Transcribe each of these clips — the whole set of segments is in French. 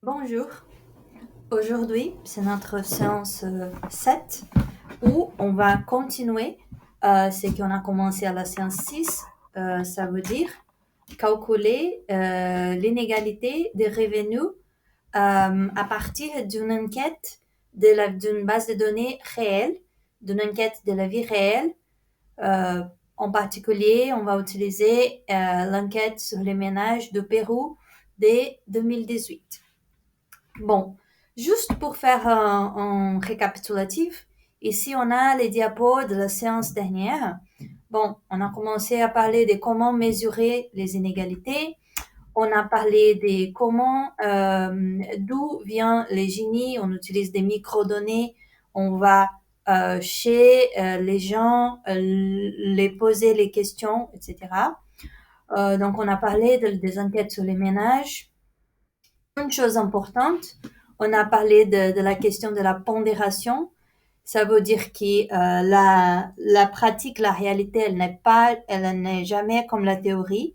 Bonjour, aujourd'hui c'est notre séance 7 où on va continuer ce qu'on a commencé à la séance 6. Ça veut dire calculer l'inégalité des revenus à partir d'une enquête d'une base de données réelle, d'une enquête de la vie réelle. Euh, En particulier, on va utiliser l'enquête sur les ménages de Pérou dès 2018. Bon, juste pour faire un récapitulatif, ici on a les diapos de la séance dernière. Bon, on a commencé à parler de comment mesurer les inégalités. On a parlé de comment, d'où vient les génies. On utilise des microdonnées. On va chez les gens, les poser les questions, etc. Donc, on a parlé des enquêtes sur les ménages. Une chose importante, on a parlé de la question de la pondération. Ça veut dire que la pratique, la réalité, elle n'est jamais comme la théorie.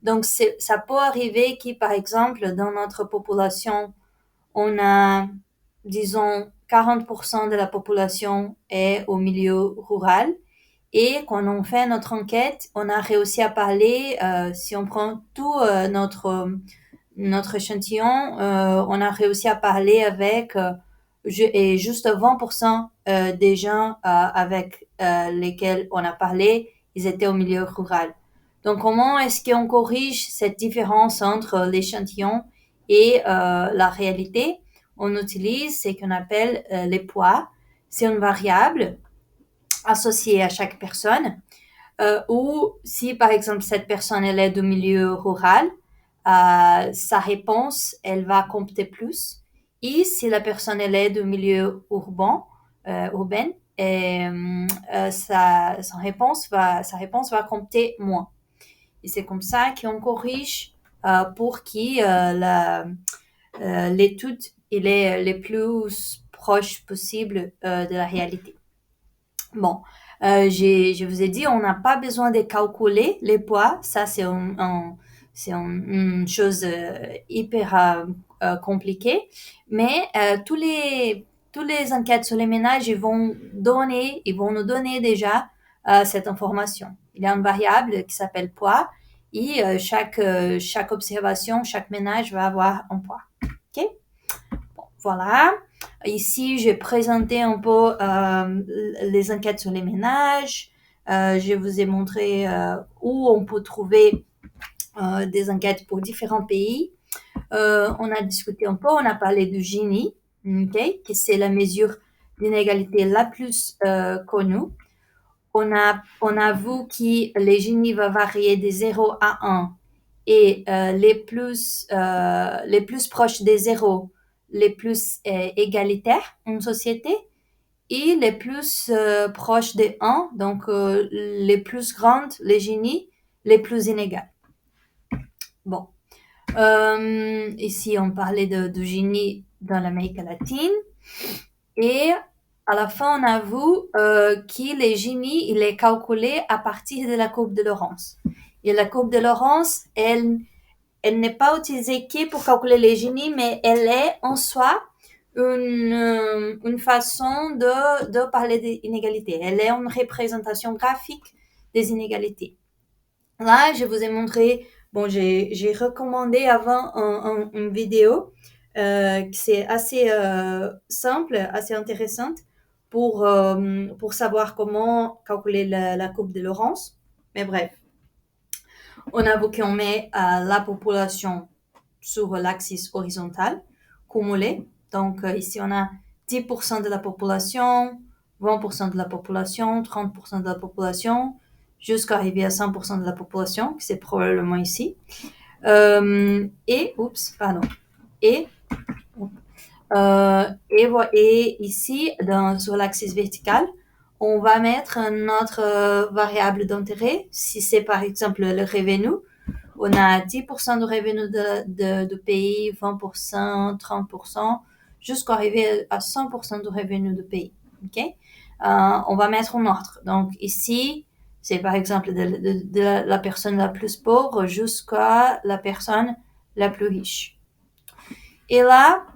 Donc, ça peut arriver que, par exemple, dans notre population, on a, disons, 40% de la population est au milieu rural. Et quand on fait notre enquête, on a réussi à parler, si on prend tout notre échantillon, on a réussi à parler avec et juste 20% des gens avec lesquels on a parlé, ils étaient au milieu rural. Donc, comment est-ce qu'on corrige cette différence entre l'échantillon et la réalité? On utilise ce qu'on appelle les poids. C'est une variable associée à chaque personne. Ou si, par exemple, cette personne elle est du milieu rural, sa réponse, elle va compter plus. Et si la personne elle est du milieu urbain, sa réponse va compter moins. Et c'est comme ça qu'on corrige pour que l'étude il est le plus proche possible de la réalité. Bon, je vous ai dit, on n'a pas besoin de calculer les poids. Ça, une chose hyper compliquée. Mais tous les enquêtes sur les ménages, ils vont nous donner déjà cette information. Il y a une variable qui s'appelle poids et chaque observation, chaque ménage va avoir un poids. OK? Bon, voilà. Ici, j'ai présenté un peu les enquêtes sur les ménages. Je vous ai montré où on peut trouver des enquêtes pour différents pays. On a discuté un peu, on a parlé du Gini, okay, que c'est la mesure d'inégalité la plus connue. On a vu que les Gini va varier de 0 à 1 et les plus proches des 0, les plus égalitaires en société et les plus proches des 1, donc les plus grandes, les génies, les plus inégales. Bon. Ici, on parlait de génie dans l'Amérique latine. Et à la fin, on a vu que les génies, il est calculé à partir de la courbe de Laurence. Et la courbe de Laurence, elle n'est pas utilisée que pour calculer les génies, mais elle est en soi une façon de parler des inégalités. Elle est une représentation graphique des inégalités. Là, je vous ai montré, bon, j'ai recommandé avant une vidéo qui c'est assez simple, assez intéressante pour savoir comment calculer la courbe de Laurence. Mais bref, on a vu qu'on met la population sur l'axe horizontal, cumulé. Donc ici, on a 10% de la population, 20% de la population, 30% de la population, jusqu'à arriver à 100% de la population, qui c'est probablement ici. Et ici, sur l'axe vertical, on va mettre notre variable d'intérêt. Si c'est par exemple le revenu, on a 10% de revenu de pays, 20%, 30%, jusqu'à arriver à 100% de revenu de pays. Okay? On va mettre un ordre. Donc ici, c'est par exemple de la personne la plus pauvre jusqu'à la personne la plus riche. Et là,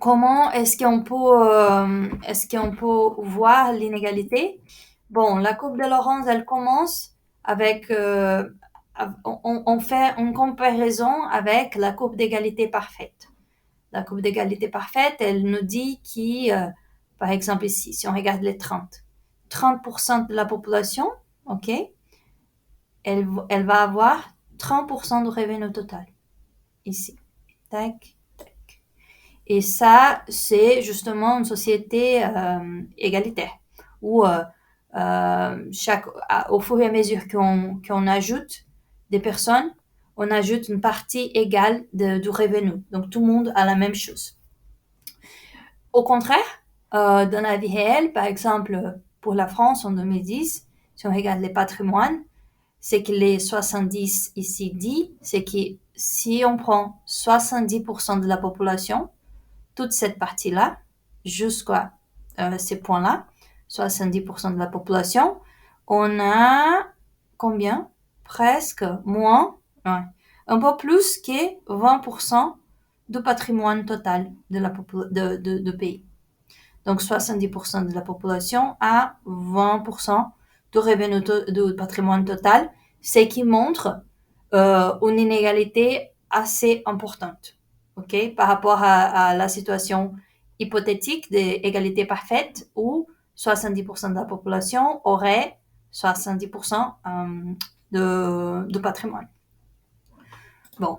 comment est-ce qu'on peut voir l'inégalité? Bon, la courbe de Laurence, elle commence avec, on fait une comparaison avec la courbe d'égalité parfaite. La courbe d'égalité parfaite, elle nous dit par exemple ici, si on regarde les 30% de la population, ok, elle va avoir 30% du revenu total, ici. Tac. Et ça, c'est justement une société égalitaire, où au fur et à mesure qu'on ajoute des personnes, on ajoute une partie égale du revenu. Donc tout le monde a la même chose. Au contraire, dans la vie réelle, par exemple, pour la France en 2010, si on regarde les patrimoines, c'est que les 70 ici dit, c'est que si on prend 70% de la population, toute cette partie-là, jusqu'à ces points-là, 70% de la population, on a combien? Presque moins, ouais, un peu plus que 20% du patrimoine total de pays. Donc 70% de la population a 20% du revenu du patrimoine total, ce qui montre une inégalité assez importante, ok, par rapport à la situation hypothétique d'égalité parfaite où 70% de la population aurait 70% de patrimoine. Bon.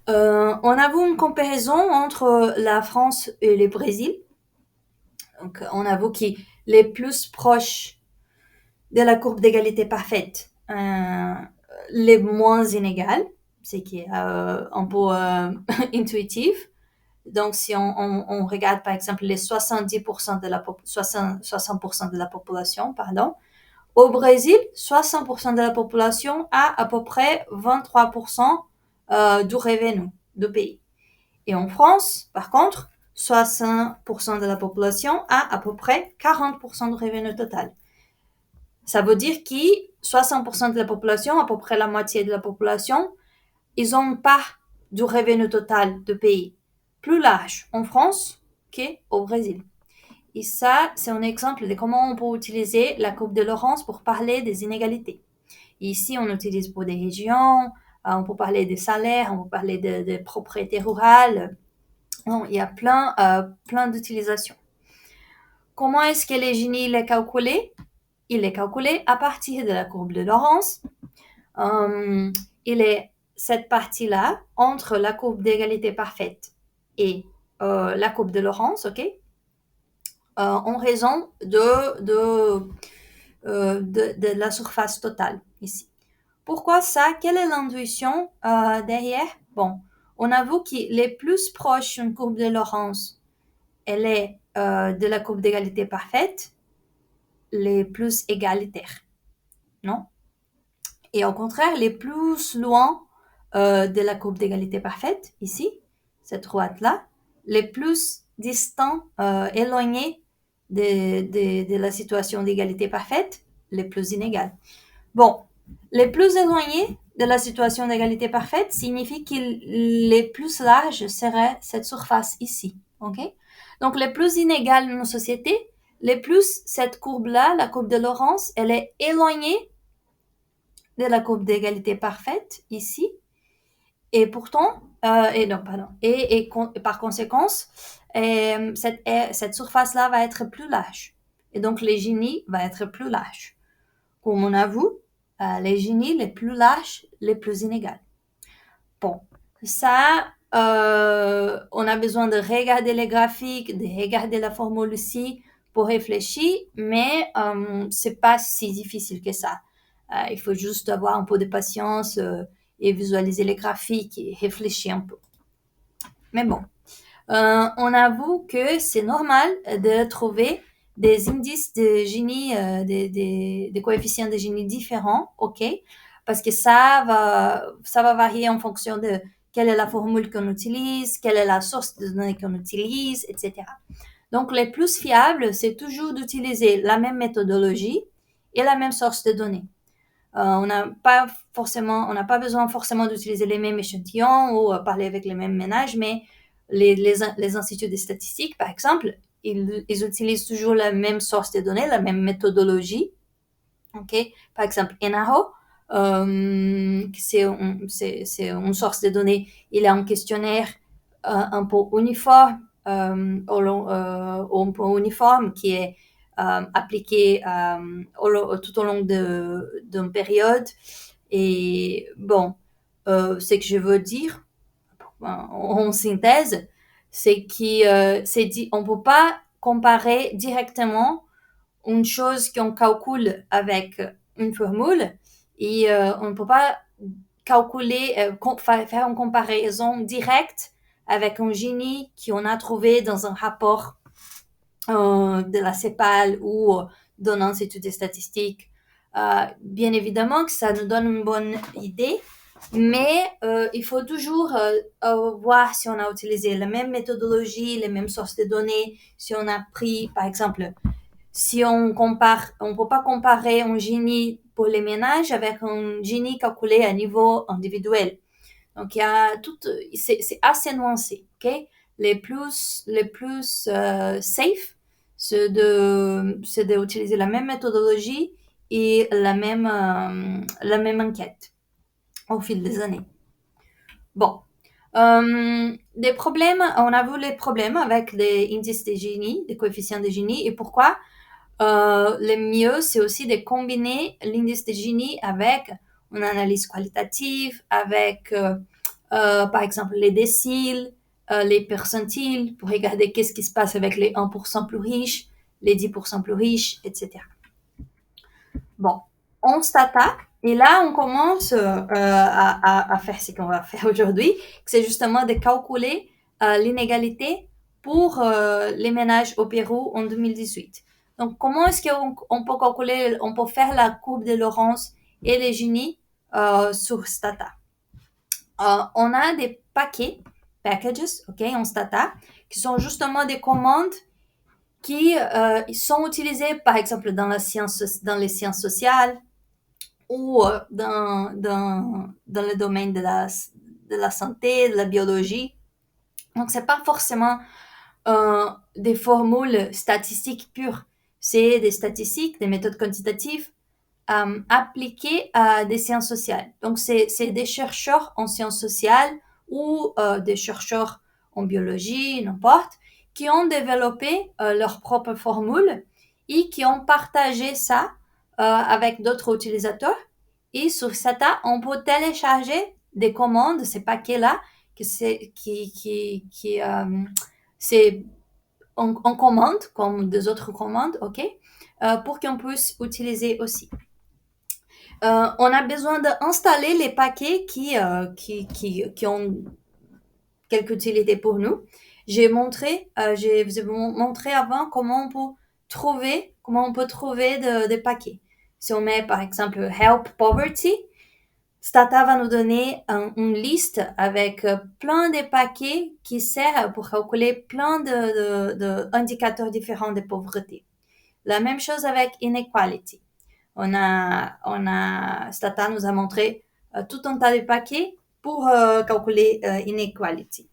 On a vu une comparaison entre la France et le Brésil. Donc, on avoue que les plus proches de la courbe d'égalité parfaite, les moins inégales, ce qui est un peu intuitif. Donc, si on regarde par exemple les 70% de la 60% de la population, pardon, au Brésil, 60% de la population a à peu près 23% du revenu du pays. Et en France, par contre, 60% de la population a à peu près 40% du revenu total. Ça veut dire que 60% de la population, à peu près la moitié de la population, ils n'ont pas du revenu total du pays plus large en France qu'au Brésil. Et ça, c'est un exemple de comment on peut utiliser la courbe de Laurence pour parler des inégalités. Ici, on utilise pour des régions, on peut parler des salaires, on peut parler de propriétés rurales. Non, il y a plein d'utilisations. Comment est-ce que le Gini est calculé? Il est calculé à partir de la courbe de Laurence. Il est cette partie-là entre la courbe d'égalité parfaite et la courbe de Laurence, ok? En raison de la surface totale ici. Pourquoi ça? Quelle est l'intuition derrière? Bon, on avoue que les plus proches d'une courbe de Laurence, elle est de la courbe d'égalité parfaite, les plus égalitaires, non? Et au contraire, les plus loin de la courbe d'égalité parfaite, ici, cette droite-là, les plus distants, éloignés de la situation d'égalité parfaite, les plus inégales. Bon, les plus éloignés de la situation d'égalité parfaite signifie que les plus larges seraient cette surface ici, ok? Donc, les plus inégales de nos sociétés, les plus cette courbe-là, la courbe de Laurence, elle est éloignée de la courbe d'égalité parfaite ici, et pourtant, et par conséquent, cette surface-là va être plus large, et donc les Gini va être plus large. Comme on avoue, les Gini les plus larges, les plus inégales. Bon, ça, on a besoin de regarder les graphiques, de regarder la formule ici pour réfléchir, mais c'est pas si difficile que ça. Il faut juste avoir un peu de patience et visualiser les graphiques et réfléchir un peu. Mais bon, on avoue que c'est normal de trouver des indices de Gini, des coefficients de Gini différents, ok? Parce que ça va varier en fonction de quelle est la formule qu'on utilise, quelle est la source de données qu'on utilise, etc. Donc, les plus fiables, c'est toujours d'utiliser la même méthodologie et la même source de données. On n'a pas besoin forcément d'utiliser les mêmes échantillons ou parler avec les mêmes ménages, mais les instituts de statistiques, par exemple, ils utilisent toujours la même source de données, la même méthodologie. Okay? Par exemple, NAO, c'est une source de données. Il a un questionnaire un peu uniforme, un peu uniforme qui est appliqué tout au long d'une période. Et bon, ce que je veux dire en synthèse, c'est qu'on ne peut pas comparer directement une chose qu'on calcule avec une formule et on ne peut pas calculer, faire une comparaison directe avec un génie qu'on a trouvé dans un rapport de la CEPAL ou d'un institut de statistiques. Bien évidemment que ça nous donne une bonne idée, mais il faut toujours voir si on a utilisé la même méthodologie, les mêmes sources de données, si on a pris, par exemple, si on compare, on peut pas comparer un génie pour les ménages avec un génie calculé à niveau individuel. Donc, il y a tout, c'est assez nuancé, ok? Les plus safe, c'est d'utiliser la même méthodologie et la même enquête au fil des années. Bon. Des problèmes, on a vu les problèmes avec les indices de génie, des coefficients de génie, et pourquoi le mieux, c'est aussi de combiner l'indice de génie avec une analyse qualitative, avec, par exemple, les déciles, les percentiles, pour regarder qu'est-ce qui se passe avec les 1% plus riches, les 10% plus riches, etc. Bon, on s'attaque et là, on commence à faire ce qu'on va faire aujourd'hui, c'est justement de calculer l'inégalité pour les ménages au Pérou en 2018. Donc, comment est-ce qu'on peut calculer, on peut faire la courbe de Laurence et les Gini sur Stata? On a des packages, ok, en Stata, qui sont justement des commandes qui sont utilisées, par exemple, dans les sciences sociales ou dans le domaine de la santé, de la biologie. Donc, c'est pas forcément des formules statistiques pures. C'est des statistiques, des méthodes quantitatives appliquées à des sciences sociales. Donc, c'est des chercheurs en sciences sociales ou des chercheurs en biologie, n'importe, qui ont développé leurs propres formules et qui ont partagé ça avec d'autres utilisateurs. Et sur Stata, on peut télécharger des commandes, ces paquets-là, c'est en commande, comme des autres commandes, ok, pour qu'on puisse utiliser aussi. On a besoin d'installer les paquets qui ont quelque utilité pour nous. Je vous ai montré avant comment on peut trouver des paquets. Si on met par exemple Help Poverty, Stata va nous donner une liste avec plein de paquets qui servent pour calculer plein d'indicateurs différents de pauvreté. La même chose avec Inequality. Stata nous a montré tout un tas de paquets pour calculer Inequality.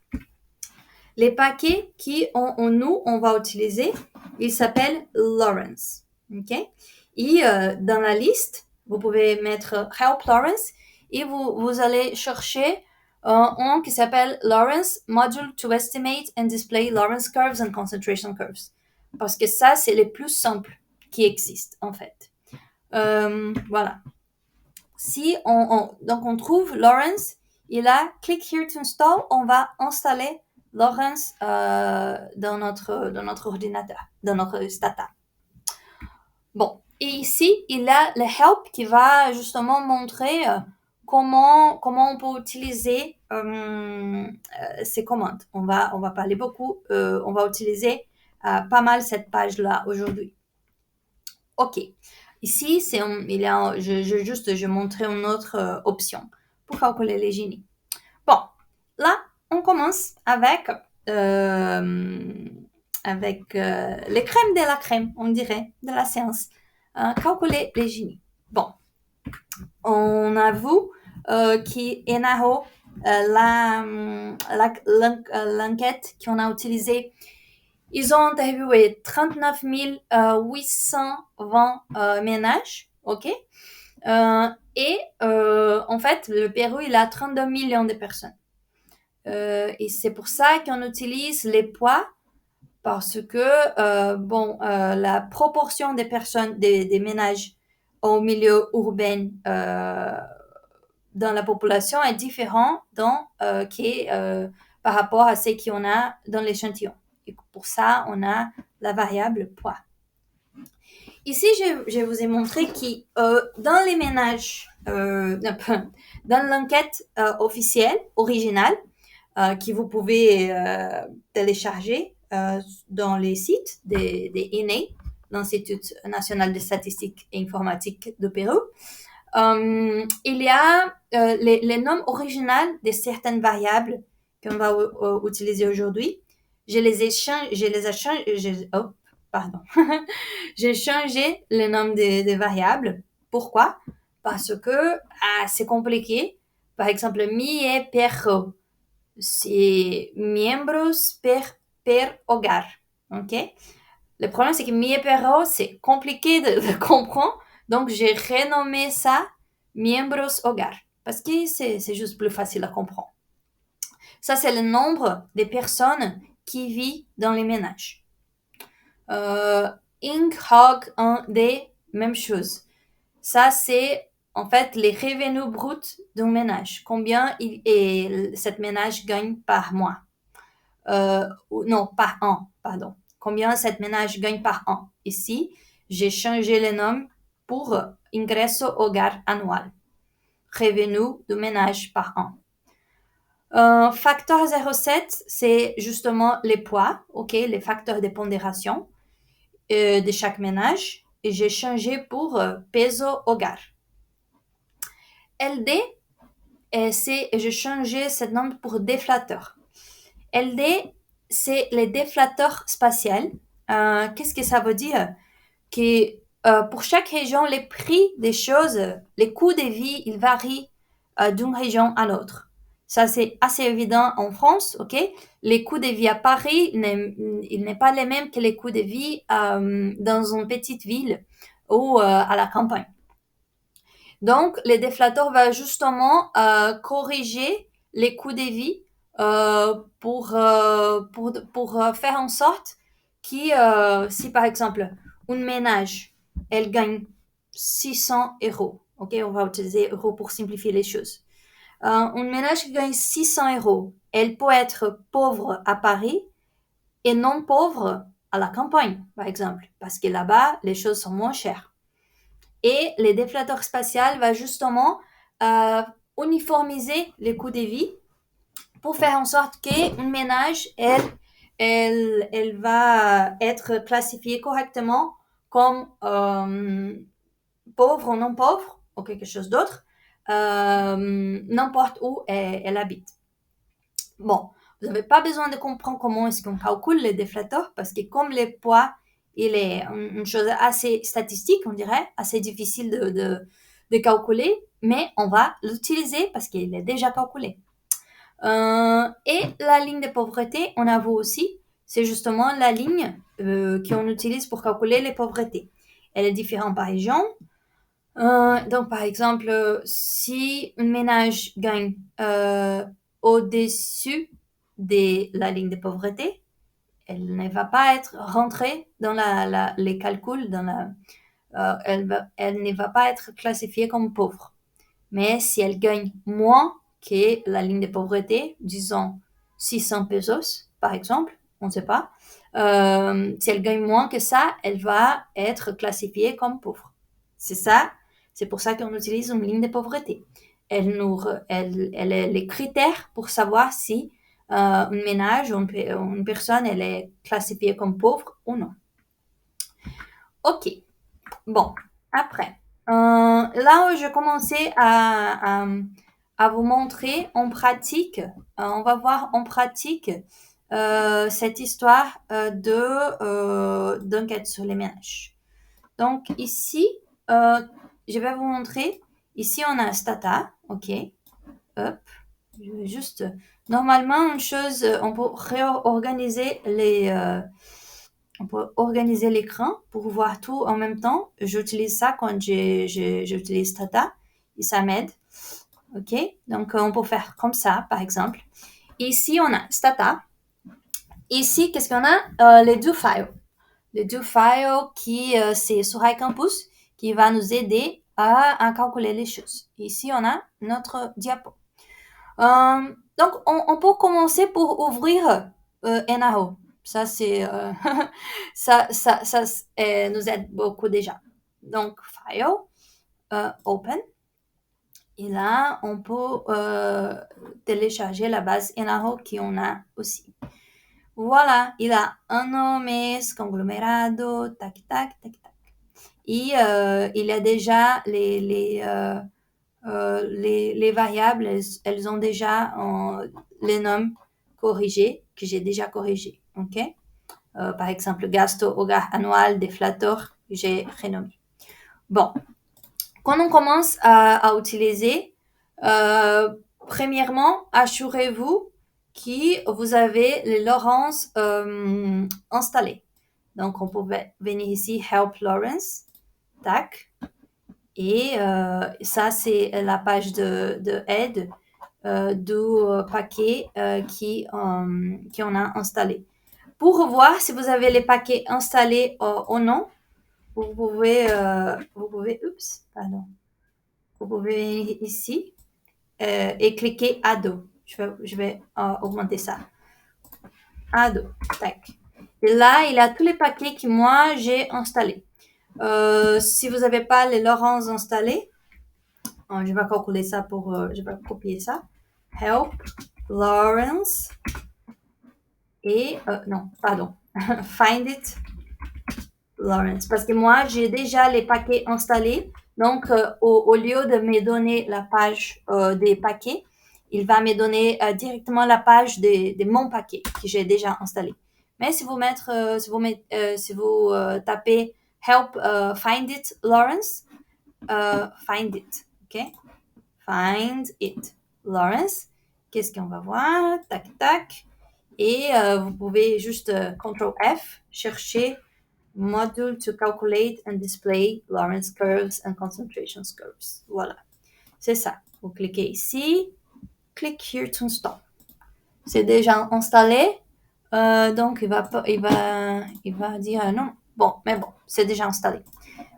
Les paquets on va utiliser, ils s'appellent Lawrence. Okay? Et dans la liste, vous pouvez mettre Help Lawrence et vous allez chercher un qui s'appelle Lawrence Module to Estimate and Display Lawrence Curves and Concentration Curves. Parce que ça, c'est les plus simples qui existent, en fait. Voilà. Si donc on trouve Lawrence, et là, click here to install, on va installer Lawrence dans notre ordinateur, dans notre Stata. Bon, et ici, il y a le help qui va justement montrer comment on peut utiliser ces commandes. On va parler beaucoup, on va utiliser pas mal cette page-là aujourd'hui. Ok, ici, je montrer une autre option pour calculer les génies. Bon, là, on commence avec les crèmes de la crème, on dirait, de la science. Calculer les génies. Bon, on a vu qu'ENAO l'enquête qu'on a utilisée, ils ont interviewé 39 820 ménages, ok? Et en fait, le Pérou, il a 32 millions de personnes. Et c'est pour ça qu'on utilise les poids parce que la proportion des personnes, des ménages au milieu urbain dans la population est différente par rapport à ce qu'on a dans l'échantillon. Et pour ça, on a la variable poids. Ici, je vous ai montré que dans les ménages, dans l'enquête officielle, originale, que vous pouvez télécharger dans les sites des INE, l'Institut national de statistique et informatique de Pérou. Il y a les noms originaux de certaines variables qu'on va utiliser aujourd'hui. J'ai changé le nom des variables. Pourquoi? Parce que c'est compliqué. Par exemple, mi et perro, c'est miembros per hogar. Ok? Le problème, c'est que mi et perro, c'est compliqué de comprendre. Donc, j'ai renommé ça miembros hogar. Parce que c'est juste plus facile à comprendre. Ça, c'est le nombre de personnes qui vivent dans les ménages. Ing, hog, un, des, même chose. Ça, c'est en fait les revenus bruts d'un ménage. Combien cette ménage gagne par mois? Non, par an, pardon. Combien cette ménage gagne par an? Ici, j'ai changé le nom pour ingresso hogar annual. Revenu du ménage par an. Facteur 0,7, c'est justement les poids, ok, les facteurs de pondération de chaque ménage. Et j'ai changé pour peso hogar. LD, j'ai changé ce nom pour déflateur. LD, c'est le déflateur spatial. Qu'est-ce que ça veut dire? Que pour chaque région, les prix des choses, les coûts de vie, ils varient d'une région à l'autre. Ça, c'est assez évident en France, ok? Les coûts de vie à Paris, il n'est pas les mêmes que les coûts de vie dans une petite ville ou à la campagne. Donc, le déflateur va justement corriger les coûts de vie pour faire en sorte que si par exemple, une ménage, elle gagne 600 euros, ok, on va utiliser euros pour simplifier les choses. Une ménage qui gagne 600 euros, elle peut être pauvre à Paris et non pauvre à la campagne, par exemple, parce que là-bas, les choses sont moins chères. Et le déflateur spatial va justement uniformiser les coûts de vie pour faire en sorte qu'une ménage, elle va être classifiée correctement comme pauvre ou non pauvre, ou quelque chose d'autre, n'importe où elle habite. Bon, vous n'avez pas besoin de comprendre comment est-ce qu'on calcule les déflateurs, parce que comme les poids, il est une chose assez statistique, on dirait, assez difficile de calculer, mais on va l'utiliser parce qu'il est déjà calculé. Et la ligne de pauvreté, on a vu aussi, c'est justement la ligne qu'on utilise pour calculer les pauvretés. Elle est différente par région. Donc, par exemple, si un ménage gagne au-dessus de la ligne de pauvreté, elle ne va pas être rentrée dans les calculs, elle ne va pas être classifiée comme pauvre. Mais si elle gagne moins que la ligne de pauvreté, disons 600 pesos, par exemple, on ne sait pas, si elle gagne moins que ça, elle va être classifiée comme pauvre. C'est ça, c'est pour ça qu'on utilise une ligne de pauvreté. Elle est les critères pour savoir si un ménage ou une personne, elle est classifiée comme pauvre ou non. Ok, bon, après. Là où je commençais à vous montrer en pratique, on va voir en pratique cette histoire d'enquête sur les ménages. Donc ici, je vais vous montrer. Ici, on a Stata, ok. Hop, Je vais juste... Normalement, une chose, on peut réorganiser on peut organiser l'écran pour voir tout en même temps. J'utilise ça quand j'utilise Stata et ça m'aide. OK? Donc, on peut faire comme ça, par exemple. Ici, on a Stata. Ici, qu'est-ce qu'on a? Les do files. Les do files qui, c'est sur iCampus qui va nous aider à calculer les choses. Ici, on a notre diapo. Donc, on peut commencer pour ouvrir NAO. Ça, c'est ça nous aide beaucoup déjà. Donc, File, Open. Et là, on peut télécharger la base NAO qu'on a aussi. Voilà, il a un nom, conglomerado, tac, tac, tac, tac. Et il y a déjà les variables, elles ont déjà les noms corrigés, que j'ai déjà corrigés. OK? Par exemple, gasto hogar annual deflator, j'ai renommé. Bon, quand on commence à utiliser, premièrement, assurez-vous que vous avez les Lawrence installés. Donc, on peut venir ici, Help Lawrence, tac. Et ça, c'est la page de aide du paquet qu'on a installé. Pour voir si vous avez les paquets installés ou non, vous pouvez venir ici et cliquer Ado. Je vais augmenter ça. Ado, tac. Et là, il y a tous les paquets que moi, j'ai installés. Si vous n'avez pas les Lawrence installés, je vais calculer ça je vais copier ça. Help Lawrence et non, pardon, Find it Lawrence. Parce que moi, j'ai déjà les paquets installés. Donc, au lieu de me donner la page des paquets, il va me donner directement la page de mon paquet que j'ai déjà installé. Mais si vous tapez Help Find it Lawrence, Find it, ok? Find it Lawrence. Qu'est-ce qu'on va voir? Tac, tac. Et vous pouvez juste CTRL F, chercher Module to calculate and display Lawrence curves and concentration curves. Voilà, c'est ça. Vous cliquez ici, click here to install. C'est déjà installé, donc il va dire non. Bon, mais bon, c'est déjà installé.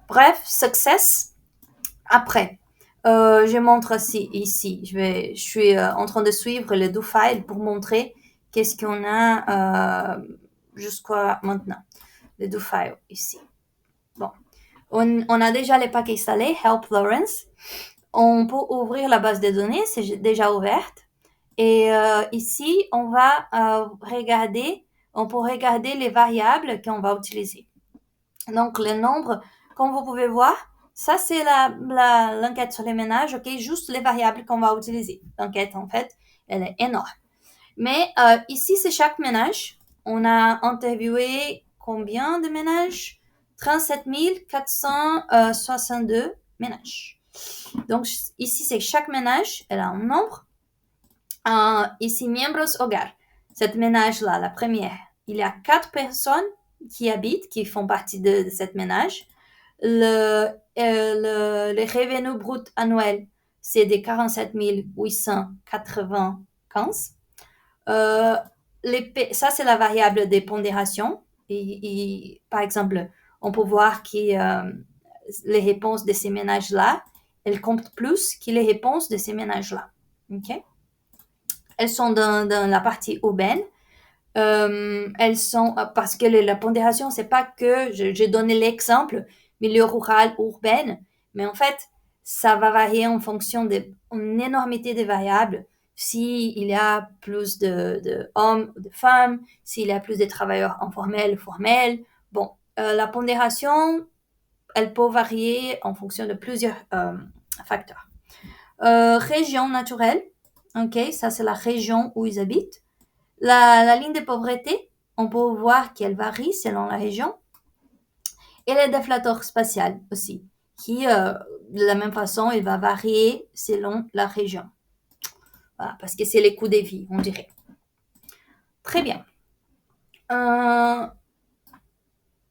Bref, success. Après, je montre ici. Je suis en train de suivre le do file pour montrer qu'est-ce qu'on a jusqu'à maintenant. Le do file ici. Bon, on a déjà les paquets installés, Help Lawrence. On peut ouvrir la base de données, c'est déjà ouverte. Et ici, on peut regarder les variables qu'on va utiliser. Donc, le nombre, comme vous pouvez voir, ça c'est l'enquête sur les ménages, ok, juste les variables qu'on va utiliser. L'enquête, en fait, elle est énorme. Mais ici, c'est chaque ménage. On a interviewé combien de ménages? 37 462 ménages. Donc, ici, c'est chaque ménage. Elle a un nombre. Ici, miembros hogar. Cette ménage-là, la première, il y a 4 personnes qui habitent, qui font partie de cette ménage. Le revenu brut annuel, c'est de 47 895. Ça, c'est la variable des pondérations. Et, par exemple, on peut voir que les réponses de ces ménages-là, elles comptent plus que les réponses de ces ménages-là. OK? Elles sont dans la partie urbaine. Elles sont, parce que la pondération, c'est pas que, j'ai donné l'exemple, milieu rural, urbain, mais en fait, ça va varier en fonction d'une énormité de variables. S'il y a plus de hommes ou de femmes, s'il y a plus de travailleurs informels, formels. Bon, la pondération, elle peut varier en fonction de plusieurs facteurs. Région naturelle, ok, ça c'est la région où ils habitent. La ligne de pauvreté, on peut voir qu'elle varie selon la région. Et le déflateur spatial aussi, qui, de la même façon, il va varier selon la région. Voilà, parce que c'est les coûts de vie, on dirait. Très bien.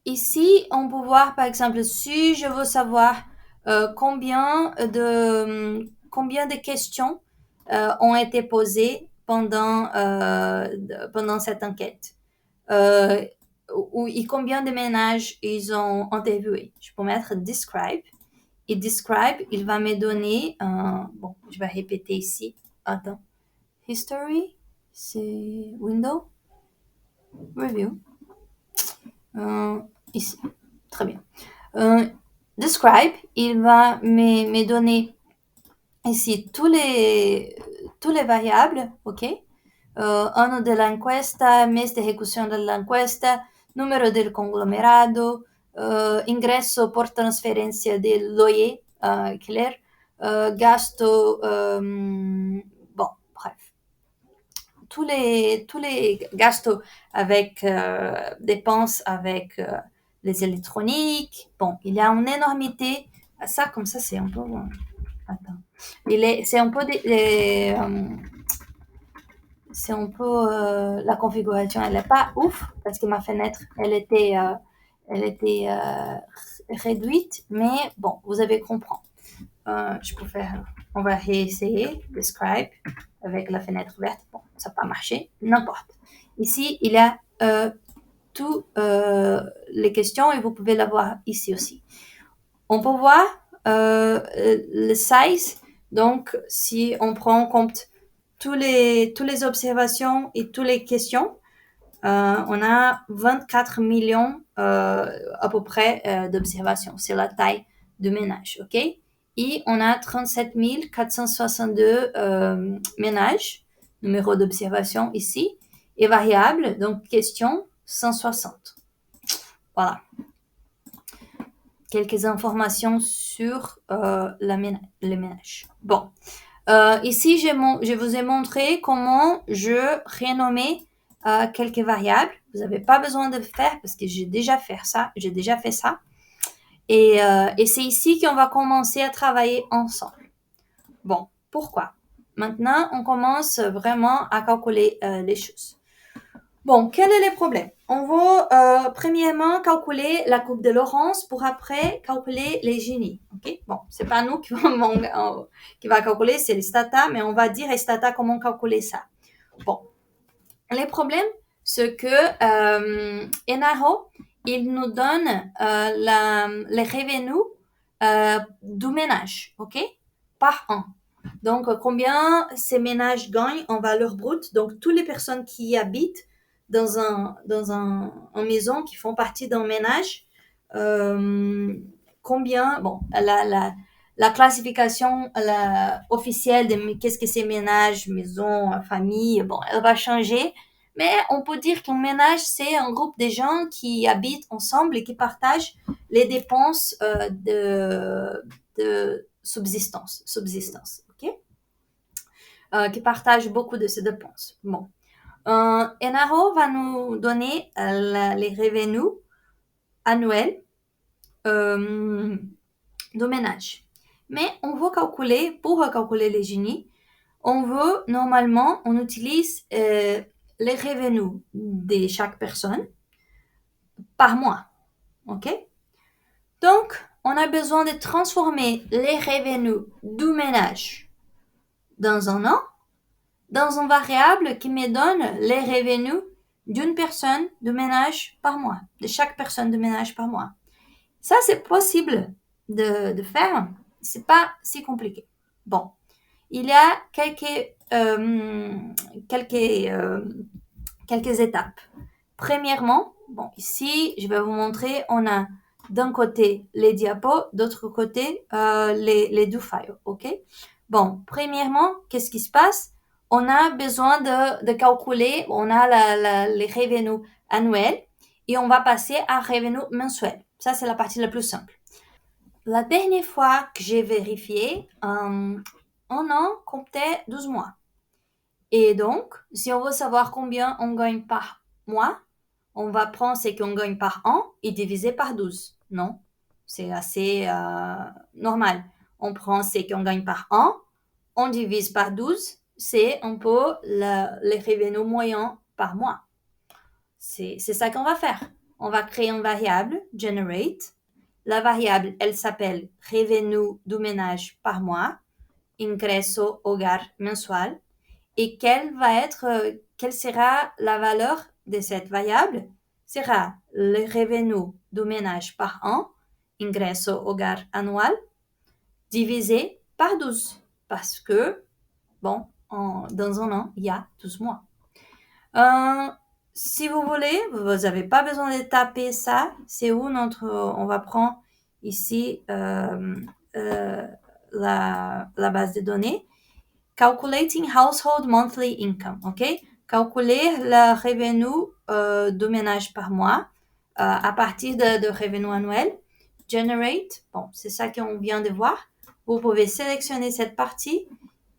Ici, on peut voir, par exemple, si je veux savoir combien de questions ont été posées pendant cette enquête. Et combien de ménages ils ont interviewé. Je peux mettre describe. Et describe, il va me donner, bon, je vais répéter ici. Attends. History, c'est window, review. Ici. Très bien. Describe, il va me donner ici tous les variables, ok? Anno dell'inchiesta, mese di esecuzione dell'inchiesta, numero del conglomerato, ingresso por trasferencia del loyer, clair, gasto, bon, bref. Tous les gastos avec dépenses avec les électroniques. Bon, il y a une énormité. Ça, comme ça, c'est un peu... attends. C'est un peu... c'est un peu... la configuration, elle n'est pas ouf, parce que ma fenêtre, elle était réduite, mais bon, vous avez compris. Je peux faire... On va réessayer. Describe avec la fenêtre verte. Bon, ça n'a pas marché. N'importe. Ici, il y a toutes les questions et vous pouvez la voir ici aussi. On peut voir le size. Donc, si on prend en compte toutes les observations et toutes les questions, on a 24 millions à peu près d'observations. C'est la taille du ménage, ok? Et on a 37 462 ménages, numéro d'observation ici, et variable, donc question 160. Voilà. Quelques informations sur les ménages. Bon. Ici, je vous ai montré comment je renommais quelques variables. Vous n'avez pas besoin de le faire parce que j'ai déjà fait ça. Et c'est ici qu'on va commencer à travailler ensemble. Bon, pourquoi? Maintenant, on commence vraiment à calculer les choses. Bon, quel est le problème? On va premièrement calculer la courbe de Lorentz pour après calculer les Gini. Okay? Bon, c'est pas nous qui va calculer, c'est les stata, mais on va dire les stata comment calculer ça. Bon, le problème, c'est que Enaro, il nous donne les revenus du ménage, ok, par an. Donc, combien ces ménages gagnent en valeur brute. Donc, toutes les personnes qui habitent dans une maison, qui font partie d'un ménage, combien, bon, la classification officielle de qu'est-ce que c'est ménage, maison, famille, bon, elle va changer. Mais on peut dire qu'un ménage, c'est un groupe de gens qui habitent ensemble et qui partagent les dépenses de subsistance, ok? Qui partagent beaucoup de ces dépenses. Bon. Enaro va nous donner les revenus annuels de ménage. Mais on veut calculer, pour calculer les Gini, on utilise les revenus de chaque personne par mois. Ok? Donc, on a besoin de transformer les revenus du ménage dans un an, dans une variable qui me donne les revenus d'une personne de ménage par mois, de chaque personne de ménage par mois. Ça, c'est possible de faire. C'est pas si compliqué. Bon. Il y a quelques étapes. Premièrement, bon, ici, je vais vous montrer, on a d'un côté les diapos, d'autre côté les do files, ok? Bon, premièrement, qu'est-ce qui se passe? On a besoin de calculer, on a les revenus annuels et on va passer à revenus mensuels. Ça, c'est la partie la plus simple. La dernière fois que j'ai vérifié, un an comptait 12 mois. Et donc, si on veut savoir combien on gagne par mois, on va prendre ce qu'on gagne par an et diviser par 12. Non, c'est assez normal. On prend ce qu'on gagne par an, on divise par 12, c'est un peu les revenus moyens par mois. C'est ça qu'on va faire. On va créer une variable, generate. La variable, elle s'appelle revenu du ménage par mois, ingresso hogar mensual. Et quelle sera la valeur de cette variable? Sera le revenu du ménage par an, ingresso hogar annual, divisé par 12. Parce que, bon, dans un an, il y a 12 mois. Si vous voulez, vous n'avez pas besoin de taper ça. C'est où on va prendre ici la base de données. Calculating household monthly income, ok? Calculer le revenu du ménage par mois à partir de revenu annuel. Generate, bon, c'est ça qu'on vient de voir. Vous pouvez sélectionner cette partie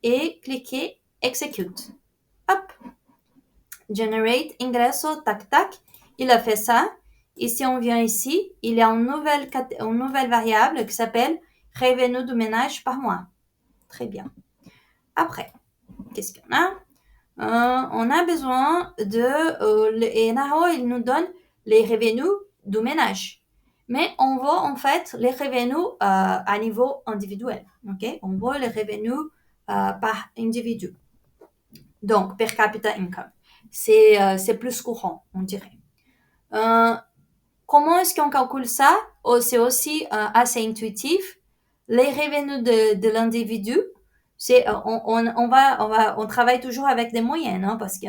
et cliquer Execute. Hop! Generate, ingresso, tac, tac. Il a fait ça. Et si on vient ici, il y a une nouvelle variable qui s'appelle revenu du ménage par mois. Très bien. Après, qu'est-ce qu'on a? On a besoin et Naro, il nous donne les revenus du ménage. Mais on veut en fait les revenus à niveau individuel. Okay? On veut les revenus par individu. Donc, per capita income. C'est plus courant, on dirait. Comment est-ce qu'on calcule ça? C'est aussi assez intuitif. Les revenus de l'individu, on travaille toujours avec des moyennes, hein, parce que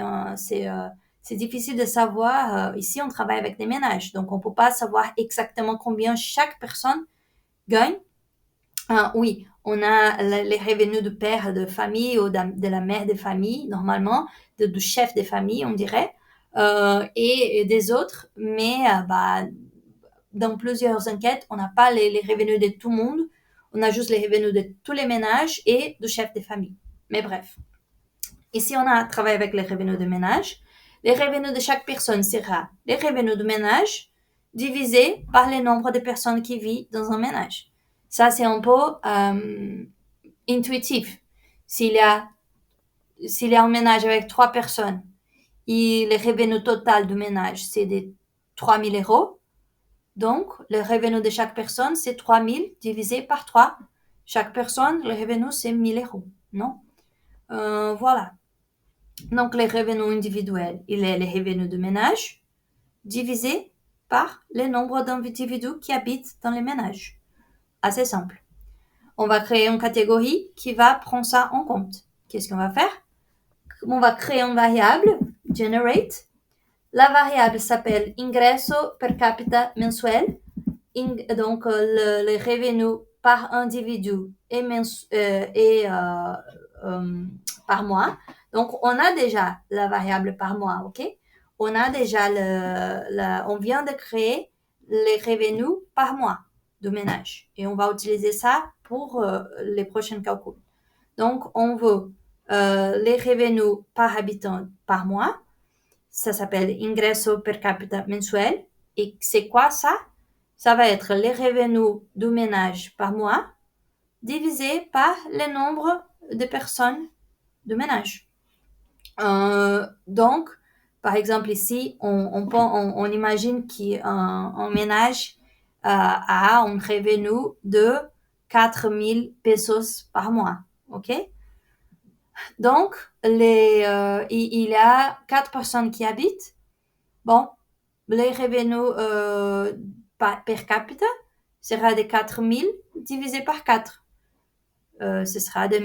c'est difficile de savoir. Ici, on travaille avec des ménages, donc on peut pas savoir exactement combien chaque personne gagne. Oui, on a les revenus de père de famille ou de la mère de famille, normalement, du chef de famille, on dirait, et des autres, mais dans plusieurs enquêtes, on n'a pas les revenus de tout le monde, on a juste les revenus de tous les ménages et du chef de famille. Mais bref, ici, on a travaillé avec les revenus de ménage. Les revenus de chaque personne sera les revenus de ménage divisés par le nombre de personnes qui vivent dans un ménage. Ça, c'est un peu intuitif. S'il y a un ménage avec 3 personnes et le revenu total du ménage, c'est de 3 000 euros, donc le revenu de chaque personne, c'est 3 000 divisé par 3. Chaque personne, le revenu, c'est 1 000 euros, non? Voilà. Donc, les revenus individuels, il est les revenus de ménage divisé par le nombre d'individus qui habitent dans les ménages. Assez simple. On va créer une catégorie qui va prendre ça en compte. Qu'est-ce qu'on va faire? On va créer une variable, generate. La variable s'appelle ingresso per capita mensuel. Donc, le revenu par individu et par mois. Donc, on a déjà la variable par mois, ok? On a déjà on vient de créer les revenus par mois de ménage. Et on va utiliser ça pour les prochains calculs. Donc, on veut les revenus par habitant par mois. Ça s'appelle ingresso per capita mensuel. Et c'est quoi ça? Ça va être les revenus du ménage par mois divisé par le nombre de personnes de ménage. Donc, par exemple ici, on imagine qu'un ménage a un revenu de 4 000 pesos par mois, ok? Donc, il y a 4 personnes qui habitent. Bon, les revenus per capita sera de 4 000 divisé par 4. Ce sera de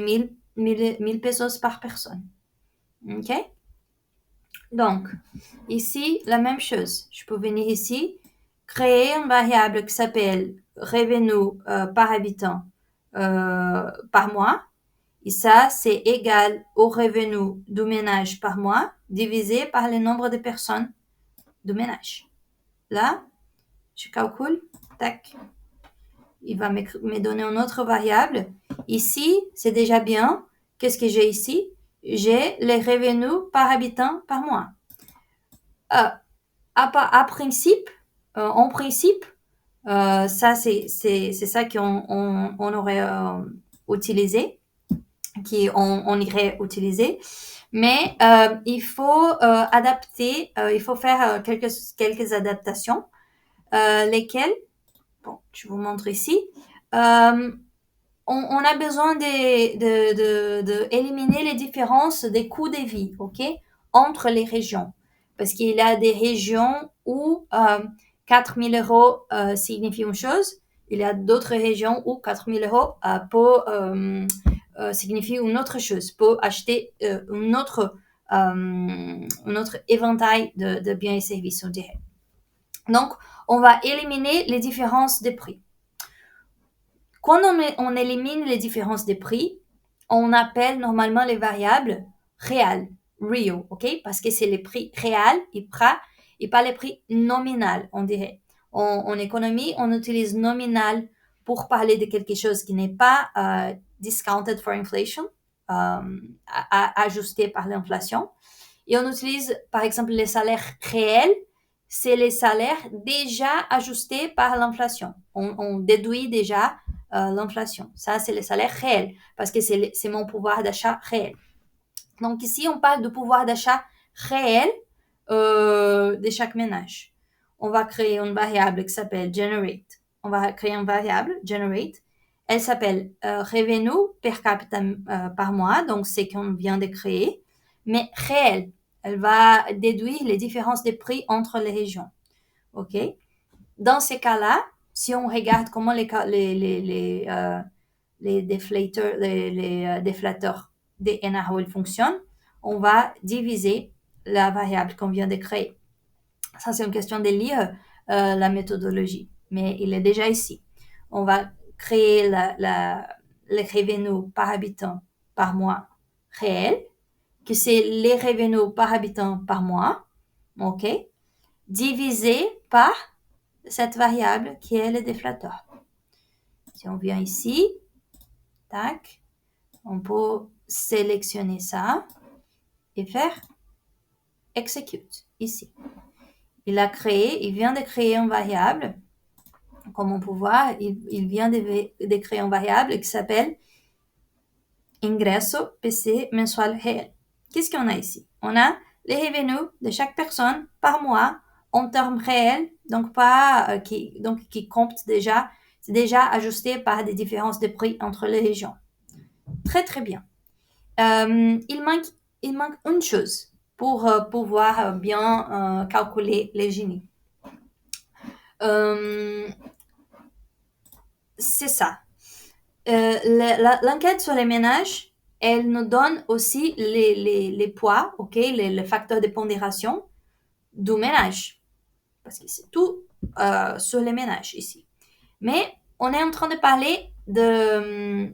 1000 pesos par personne. Ok? Donc, ici, la même chose. Je peux venir ici, créer une variable qui s'appelle revenu par habitant par mois. Et ça, c'est égal au revenu du ménage par mois divisé par le nombre de personnes du ménage. Là, je calcule, tac. Il va me donner une autre variable. Ici, c'est déjà bien. Qu'est-ce que j'ai ici? J'ai les revenus par habitant par mois. En principe, ça c'est ça qu'on aurait utilisé. qu'on irait utiliser. Mais il faut adapter, il faut faire quelques adaptations, lesquelles, bon, je vous montre ici. On a besoin de éliminer les différences des coûts de vie, ok, entre les régions. Parce qu'il y a des régions où 4 000 euros signifie une chose. Il y a d'autres régions où 4 000 euros signifie une autre chose, pour acheter un autre éventail de biens et services, on dirait. Donc, on va éliminer les différences de prix. Quand on élimine les différences de prix, on appelle normalement les variables réelles, real, ok? Parce que c'est les prix réels et pas les prix nominal, on dirait. En économie, on utilise nominal pour parler de quelque chose qui n'est pas discounted for inflation, ajusté par l'inflation. Et on utilise, par exemple, les salaires réels, c'est les salaires déjà ajustés par l'inflation. On déduit déjà l'inflation. Ça, c'est les salaires réels, parce que c'est mon pouvoir d'achat réel. Donc ici, on parle de pouvoir d'achat réel de chaque ménage. On va créer une variable qui s'appelle generate. On va créer une variable, generate. Elle s'appelle revenu per capita par mois, donc c'est qu'on vient de créer, mais réel. Elle va déduire les différences de prix entre les régions. OK? Dans ces cas-là, si on regarde comment les déflateurs des NRO fonctionnent, on va diviser la variable qu'on vient de créer. Ça, c'est une question de lire la méthodologie, mais il est déjà ici. On va créer les revenus par habitant par mois réels, que c'est les revenus par habitant par mois, ok, divisé par cette variable qui est le déflateur. Si on vient ici, tac, on peut sélectionner ça et faire execute ici. Il vient de créer une variable. Comme on peut voir, il vient de créer une variable qui s'appelle ingresso PC mensual réel. Qu'est-ce qu'on a ici? On a les revenus de chaque personne par mois en termes réels, donc pas qui compte déjà, c'est déjà ajusté par des différences de prix entre les régions. Très très bien. Il manque une chose pour pouvoir bien calculer les Gini. C'est ça. L'enquête sur les ménages, elle nous donne aussi les poids, ok, les facteurs de pondération du ménage. Parce que c'est tout sur les ménages ici. Mais on est en train de parler de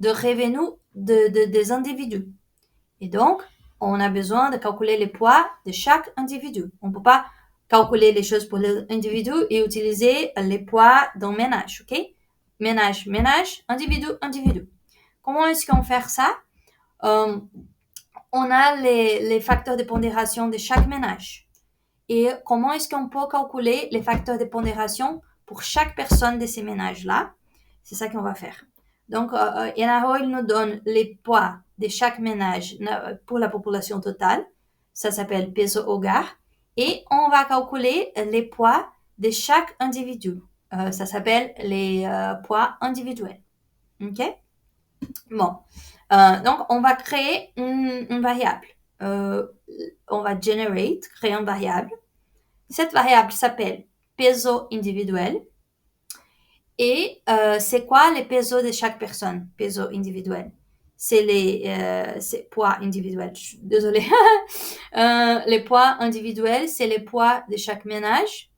revenus des individus. Et donc, on a besoin de calculer les poids de chaque individu. On ne peut pas calculer les choses pour l'individu et utiliser les poids d'un ménage, ok? Ménage, individu, individu. Comment est-ce qu'on fait ça? On a les facteurs de pondération de chaque ménage. Et comment est-ce qu'on peut calculer les facteurs de pondération pour chaque personne de ces ménages-là? C'est ça qu'on va faire. Donc, NRO, il nous donne les poids de chaque ménage pour la population totale. Ça s'appelle peso hogar. Et on va calculer les poids de chaque individu. Ça s'appelle les poids individuels. OK? Bon. Donc, on va créer une variable. On va créer une variable. Cette variable s'appelle peso individuel. Et c'est quoi les pesos de chaque personne? Peso individuel. C'est les poids individuels. Désolée. Les poids individuels, c'est les poids de chaque ménage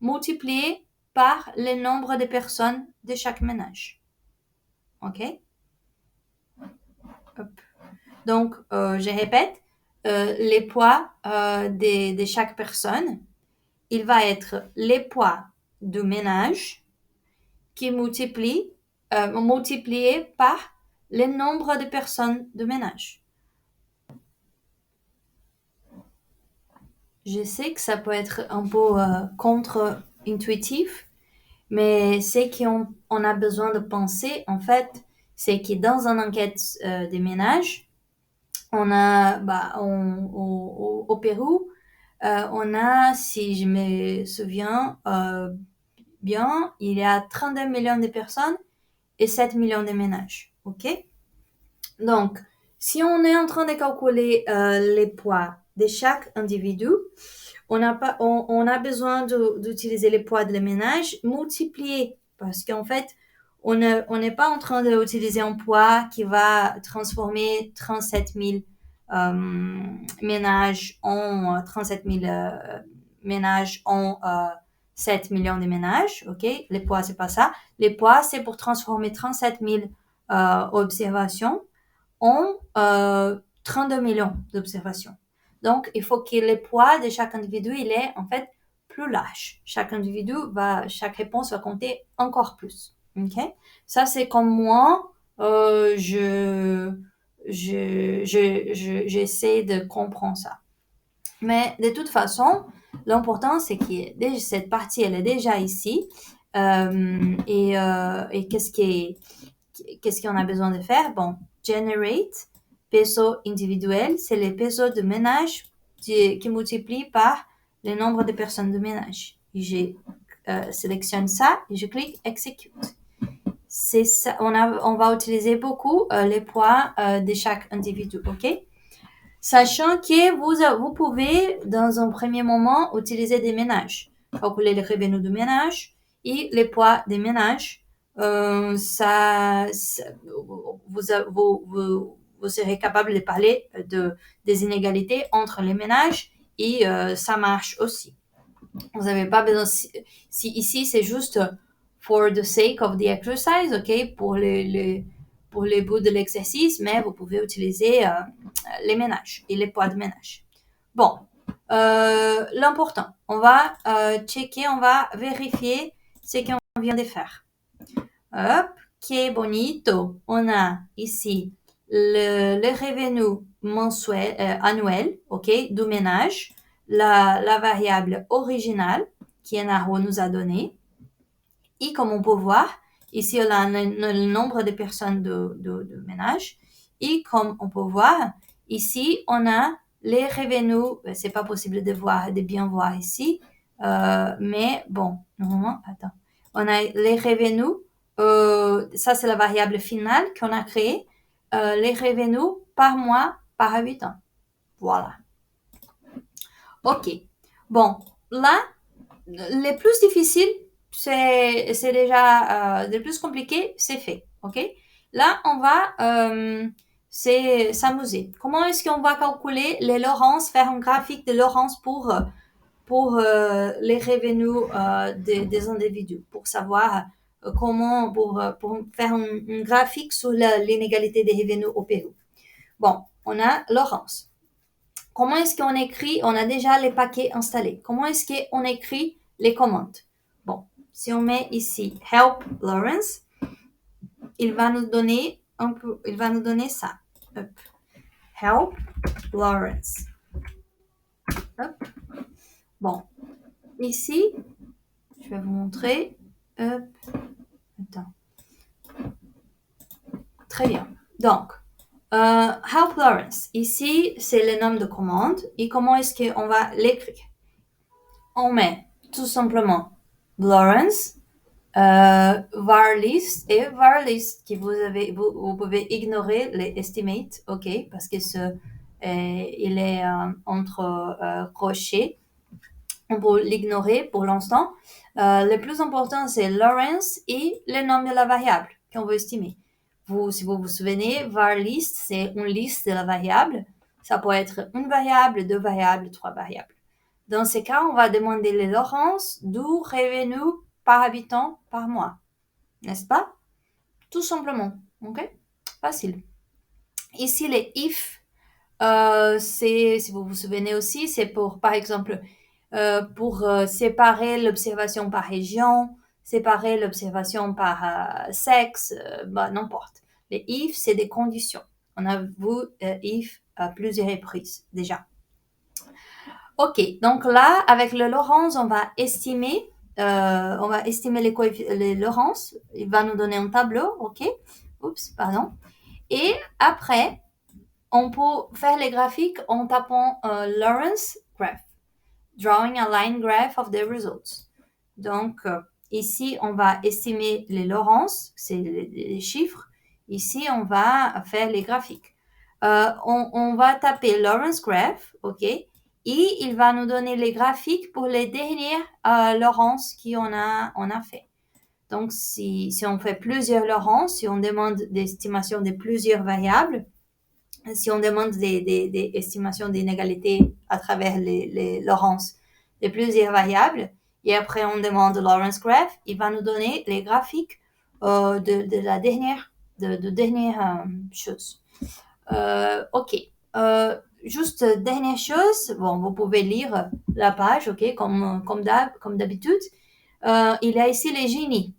multipliés par le nombre de personnes de chaque ménage. OK? Hop. Donc, je répète, les poids de chaque personne, il va être les poids du ménage qui est multiplié par le nombre de personnes de ménage. Je sais que ça peut être un peu contre-intuitif, mais c'est qu'on a besoin de penser, en fait, c'est que dans une enquête des ménages, on a, au Pérou, on a, si je me souviens bien, il y a 32 millions de personnes et 7 millions de ménages. OK? Donc, si on est en train de calculer les poids de chaque individu, on a besoin d'utiliser les poids de ménage multipliés parce qu'en fait, on n'est pas en train d'utiliser un poids qui va transformer 37 000 ménages en 7 millions de ménages. OK? Les poids, c'est pas ça. Les poids, c'est pour transformer 37 000 observations en 32 millions d'observations. Donc, il faut que le poids de chaque individu, il est en fait plus large. Chaque réponse va compter encore plus. OK? Ça, c'est comme moi, j'essaie de comprendre ça. Mais de toute façon, l'important, c'est que cette partie, elle est déjà ici. Et qu'est-ce qu'on a besoin de faire? Bon, generate, peso individuel, c'est les pesos de ménage qui multiplient par le nombre de personnes de ménage. Je sélectionne ça et je clique execute. C'est ça, on va utiliser beaucoup les poids de chaque individu, ok? Sachant que vous pouvez, dans un premier moment, utiliser des ménages. Calculer les revenus de ménage et les poids des ménages. Vous serez capable de parler des inégalités entre les ménages et ça marche aussi. Vous n'avez pas besoin, si ici c'est juste for the sake of the exercise, ok, pour les bouts de l'exercice, mais vous pouvez utiliser les ménages et les poids de ménage. Bon, l'important, on va checker, on va vérifier ce qu'on vient de faire. Hop, que bonito. On a ici le revenu mensuel, annuel, ok, du ménage, la variable originale qui Naro nous a donné. Et comme on peut voir, ici on a le nombre de personnes de ménage. Et comme on peut voir, ici on a les revenus. C'est pas possible de bien voir ici, mais bon, normalement, attends. On a les revenus. Ça, c'est la variable finale qu'on a créée. Les revenus par mois, par habitant. Voilà. OK. Bon, là, les plus difficiles, c'est déjà le plus compliqué, c'est fait. OK? Là, on va s'amuser. Comment est-ce qu'on va calculer les Laurence, faire un graphique de Laurence pour les revenus des individus, pour savoir comment, pour faire un graphique sur l'inégalité des revenus au Pérou. Bon, on a Laurence. Comment est-ce qu'on écrit? On a déjà les paquets installés. Comment est-ce qu'on écrit les commandes? Bon, si on met ici Help Lawrence, il va nous donner ça. Hop. Help Lawrence. Hop. Bon, ici, je vais vous montrer. Hop. Attends. Très bien. Donc, Help Lawrence. Ici, c'est le nom de commande. Et comment est-ce qu'on va l'écrire? On met tout simplement Lawrence, var list et var list que vous pouvez ignorer les estimates, ok, parce que il est entre crochets. On peut l'ignorer pour l'instant. Le plus important, c'est Lawrence et le nom de la variable qu'on veut estimer. Si vous vous souvenez, var list, c'est une liste de la variable. Ça peut être une variable, deux variables, trois variables. Dans ces cas, on va demander les Lawrence du revenu par habitant par mois. N'est-ce pas? Tout simplement. OK? Facile. Ici, les if, si vous vous souvenez aussi, c'est pour, par exemple, pour séparer l'observation par région, séparer l'observation par sexe, n'importe. Les if, c'est des conditions. On a vu if à plusieurs reprises déjà. OK, donc là, avec le Lawrence, on va estimer les Lawrence. Il va nous donner un tableau, OK? Oups, pardon. Et après, on peut faire les graphiques en tapant Lawrence Graph, Drawing a line graph of the results. Donc, ici, on va estimer les Lawrence, c'est les chiffres. Ici, on va faire les graphiques. On va taper Lawrence Graph, OK? Et il va nous donner les graphiques pour les dernières Lawrence qu'on a fait. Donc, si on fait plusieurs Lawrence, si on demande des estimations de plusieurs variables, si on demande des estimations d'inégalités à travers les Lawrence de plusieurs variables, et après on demande Lawrence Graph, il va nous donner les graphiques de la dernière chose. OK. Juste dernière chose, bon, vous pouvez lire la page, OK, comme d'habitude. Il y a ici les génies.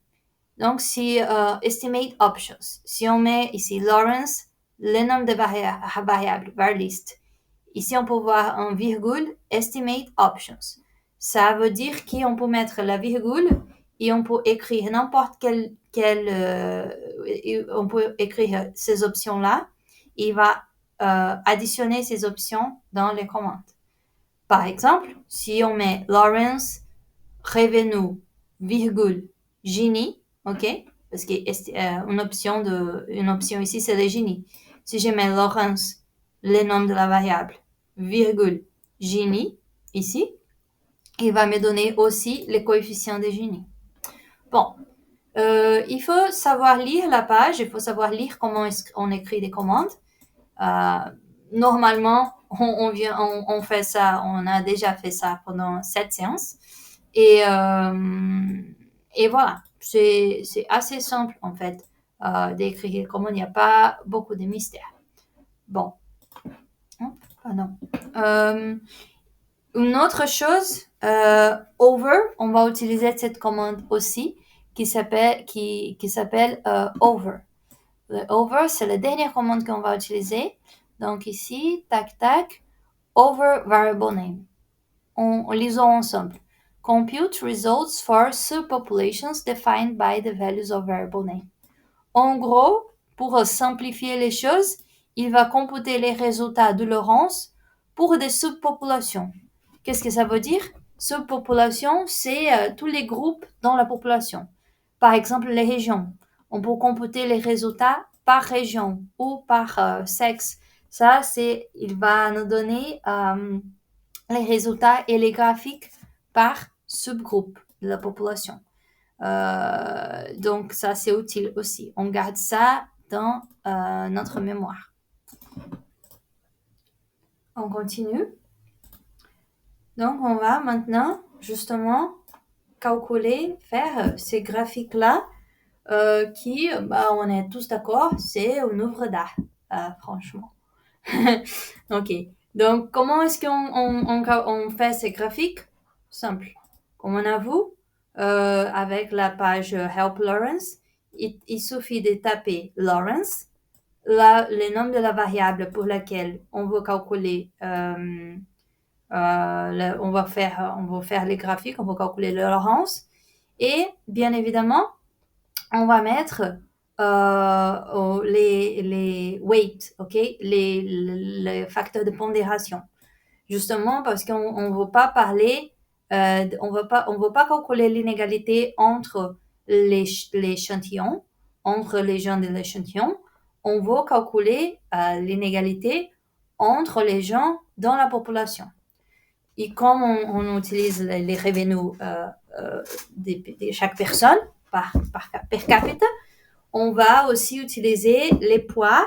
Donc, si estimate options, si on met ici Lawrence, le nombre de variables, var list. Ici, on peut voir un virgule, estimate options. Ça veut dire qu'on peut mettre la virgule et on peut écrire n'importe on peut écrire ces options-là. Il va additionner ces options dans les commandes. Par exemple, si on met Lawrence, revenue, virgule, Gini, OK? Parce qu'une option ici, c'est le Gini. Si je mets Lawrence, le nom de la variable, virgule, Gini, ici, il va me donner aussi les coefficients de Gini. Bon, il faut savoir lire la page, il faut savoir lire comment on écrit des commandes. Normalement, on fait ça, on a déjà fait ça pendant cette séance. Et voilà, c'est assez simple en fait d'écrire les commandes, il n'y a pas beaucoup de mystère. Bon, pardon. Une autre chose, over, on va utiliser cette commande aussi qui s'appelle over. Le over, c'est la dernière commande qu'on va utiliser. Donc ici, tac tac, over variable name. On lisons ensemble. Compute results for subpopulations defined by the values of variable name. En gros, pour simplifier les choses, il va computer les résultats de Lawrence pour des subpopulations. Qu'est-ce que ça veut dire? Subpopulation, c'est tous les groupes dans la population. Par exemple, les régions. On peut computer les résultats par région ou par sexe. Ça, il va nous donner les résultats et les graphiques par subgroupe de la population. Donc, ça, c'est utile aussi. On garde ça dans notre mémoire. On continue. Donc, on va maintenant, justement, calculer, faire ces graphiques-là qui, on est tous d'accord, c'est une œuvre d'art, franchement. OK. Donc, comment est-ce qu'on fait ces graphiques? Simple. Comme on a vu, avec la page Help Lawrence, il suffit de taper Lawrence, le nom de la variable pour laquelle on veut calculer, on va faire les graphiques, on va calculer le Lawrence, et bien évidemment, on va mettre les weights, ok, les facteurs de pondération. Justement parce qu'on ne veut pas parler, on veut pas calculer l'inégalité entre l'échantillon, entre les gens de l'échantillon. On veut calculer l'inégalité entre les gens dans la population. Et comme on utilise les revenus de chaque personne per capita, on va aussi utiliser les poids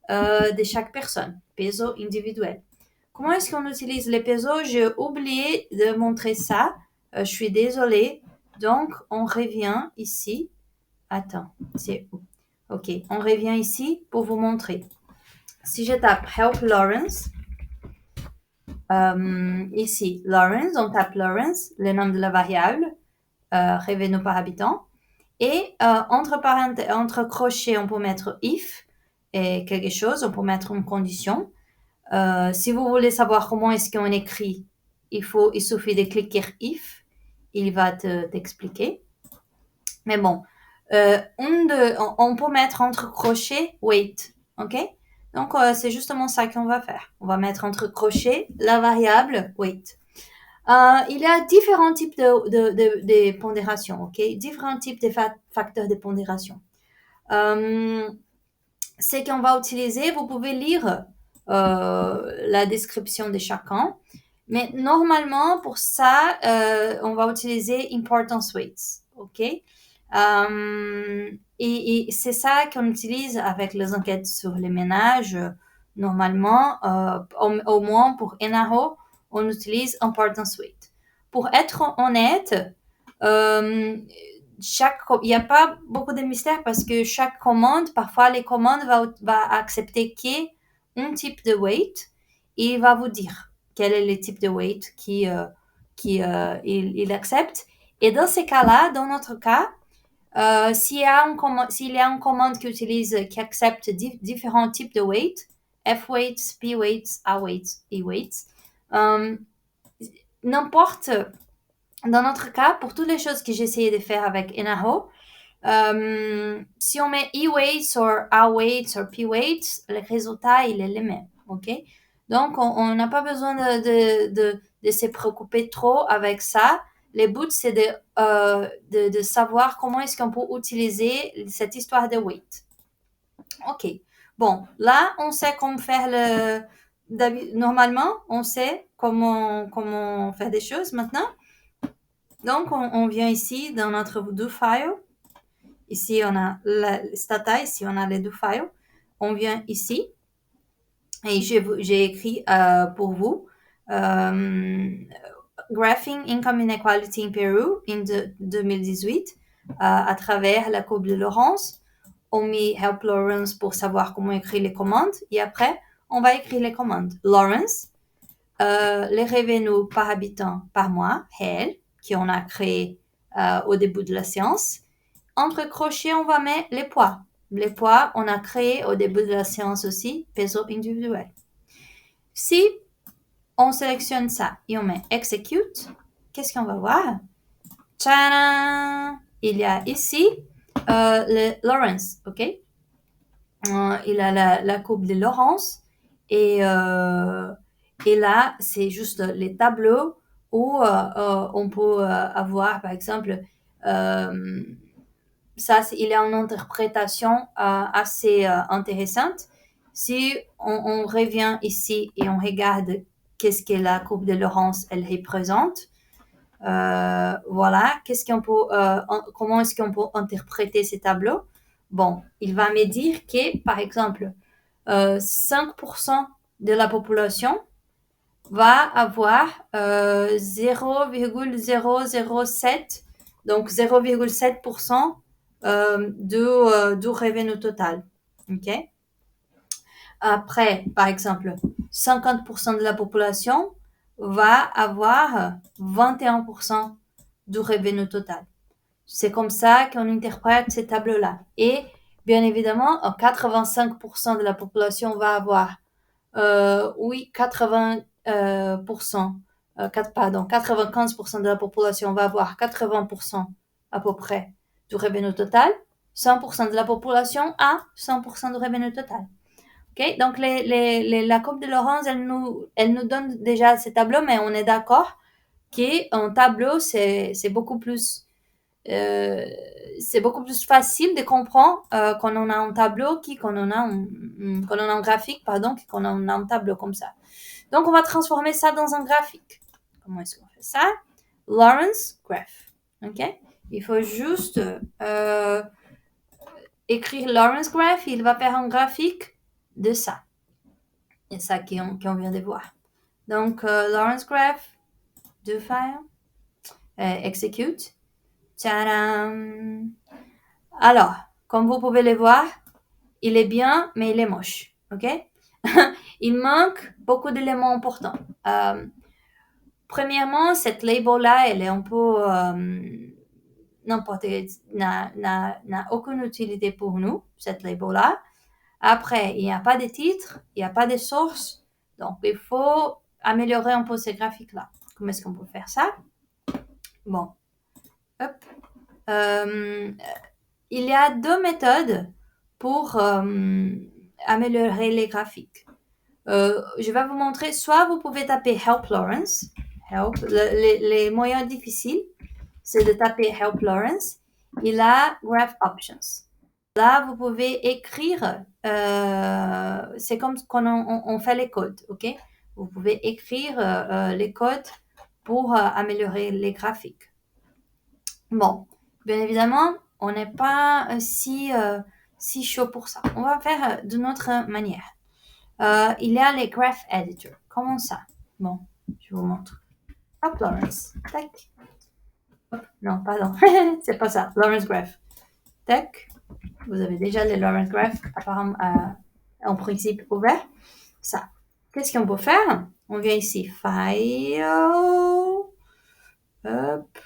de chaque personne, peso individuel. Comment est-ce qu'on utilise les pesos? J'ai oublié de montrer ça. Je suis désolée. Donc, on revient ici. Attends, c'est où? OK, on revient ici pour vous montrer. Si je tape Help Lawrence, ici, Lawrence, on tape Lawrence, le nom de la variable, revenu par habitant. Et entre crochets, on peut mettre if et quelque chose, on peut mettre une condition. Si vous voulez savoir comment est-ce qu'on écrit, il suffit de cliquer if, il va t'expliquer. Mais bon, on peut mettre entre crochets weight, ok? Donc, c'est justement ça qu'on va faire. On va mettre entre crochets la variable weight. Il y a différents types de pondération, ok? Différents types de facteurs de pondération. C'est qu'on va utiliser, vous pouvez lire la description de chacun, mais normalement, pour ça, on va utiliser importance weights, ok? Et c'est ça qu'on utilise avec les enquêtes sur les ménages. Normalement, au moins pour NAO, on utilise importance weight. Pour être honnête, il n'y a pas beaucoup de mystère parce que chaque commande, parfois les commandes va accepter qu'un type de weight et il va vous dire quel est le type de weight il accepte. Et dans ces cas-là, dans notre cas, s'il y a une commande qui accepte différents types de weight, F-weights, P-weights, A-weights, E-weights, n'importe, dans notre cas, pour toutes les choses que j'ai essayé de faire avec NAO, si on met E-weights ou A-weights ou P-weights, le résultat, il est le même, ok? Donc, on n'a pas besoin de se préoccuper trop avec ça. Le but, c'est de savoir comment est-ce qu'on peut utiliser cette histoire de weight. Ok. Bon, là, on sait comment faire normalement, on sait comment faire des choses maintenant. Donc, on vient ici dans notre do file. Ici, on a la stata, ici, on a les do files. On vient ici et j'ai écrit pour vous Graphing Income Inequality in Peru in 2018 à travers la courbe de Lawrence. On met Help Lawrence pour savoir comment écrire les commandes et après, on va écrire les commandes. Lawrence, les revenus par habitant par mois, HEL, qu'on a créé au début de la séance. Entre crochets, on va mettre les poids. Les poids, on a créé au début de la séance aussi, peso individuel. Si on sélectionne ça et on met Execute, qu'est-ce qu'on va voir? Tadam! Il y a ici le Lawrence, ok? Il a la courbe de Lawrence et là, c'est juste les tableaux où on peut avoir, par exemple, ça, il y a une interprétation assez intéressante. Si on revient ici et on regarde qu'est-ce que la courbe de Lawrence elle représente, voilà, comment est-ce qu'on peut interpréter ces tableaux? Bon, il va me dire que, par exemple, 5% de la population va avoir 0,007, donc 0,7% du revenu total. Ok. Après, par exemple, 50% de la population va avoir 21% du revenu total. C'est comme ça qu'on interprète ces tableaux-là. Et bien évidemment, 85% de la population va avoir, 95% de la population va avoir 80% à peu près du revenu total. 100% de la population a 100% du revenu total. Okay? Donc, la courbe de Lawrence, elle nous donne déjà ces tableaux, mais on est d'accord qu'un tableau, c'est beaucoup plus facile de comprendre quand on a un tableau quand on a un graphique, qu'on a un tableau comme ça. Donc, on va transformer ça dans un graphique. Comment est-ce qu'on fait ça? Lawrence Graph. OK? Il faut juste écrire Lawrence Graph et il va faire un graphique de ça. Et ça qu'on vient de voir. Donc, Lawrence Graph, do file, execute. Tadam! Alors, comme vous pouvez le voir, il est bien, mais il est moche. OK? Il manque beaucoup d'éléments importants. Premièrement, cette label-là, elle est un peu n'a aucune utilité pour nous, cette label-là. Après, il n'y a pas de titre, il n'y a pas de source. Donc, il faut améliorer un peu ces graphiques-là. Comment est-ce qu'on peut faire ça? Bon. Hop. il y a deux méthodes pour améliorer les graphiques. Je vais vous montrer, soit vous pouvez taper Help Lawrence. Help, les moyens difficiles, c'est de taper Help Lawrence. Et là, Graph Options. Là, vous pouvez écrire, c'est comme quand on fait les codes, ok? Vous pouvez écrire les codes pour améliorer les graphiques. Bon, bien évidemment, on n'est pas si chaud pour ça. On va faire d'une autre manière. Il y a les Graph Editor. Comment ça? Bon, je vous montre. Hop, Lawrence. Tac. Hop, non, pardon. C'est pas ça. Lawrence Graph. Tac. Vous avez déjà les Lawrence Graph apparemment en principe ouvert. Ça. Qu'est-ce qu'on peut faire? On vient ici. File. Hop.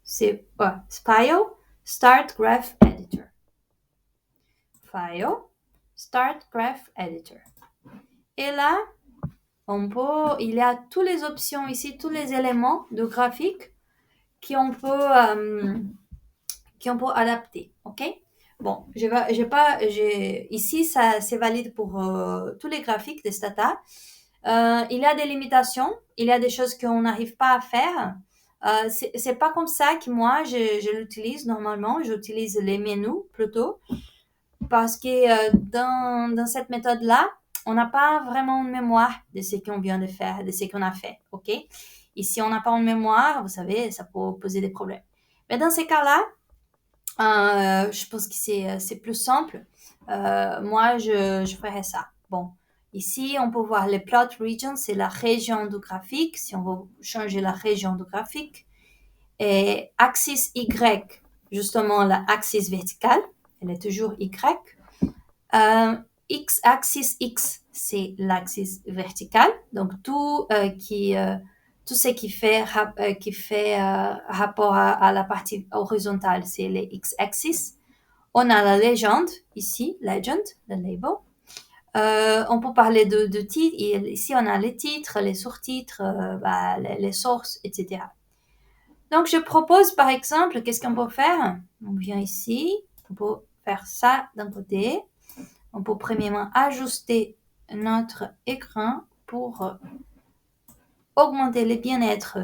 C'est File. Start Graph Editor. File. Start Graph Editor. Et là, il y a toutes les options ici, tous les éléments de graphique qu'on peut adapter, ok? Bon, ici, ça, c'est valide pour tous les graphiques de Stata. Il y a des limitations, il y a des choses qu'on n'arrive pas à faire. C'est pas comme ça que moi, je l'utilise normalement. J'utilise les menus plutôt parce que dans cette méthode-là, on n'a pas vraiment une mémoire de ce qu'on vient de faire, de ce qu'on a fait, ok? Et si on n'a pas une mémoire, vous savez, ça peut poser des problèmes. Mais dans ces cas-là, je pense que c'est plus simple. Moi, je ferais ça. Bon, ici, on peut voir les plot regions, c'est la région du graphique, si on veut changer la région du graphique. Et axis Y, justement, la axis verticale, elle est toujours Y. Axis X, c'est l'axis verticale. Donc, tout ce qui fait rapport à la partie horizontale, c'est les X-axis. On a la légende ici, legend, le label. On peut parler de titres. Ici, on a les titres, les sous-titres, les sources, etc. Donc, je propose, par exemple, qu'est-ce qu'on peut faire? On vient ici, on peut faire ça d'un côté. On peut premièrement ajuster notre écran pour augmenter le bien-être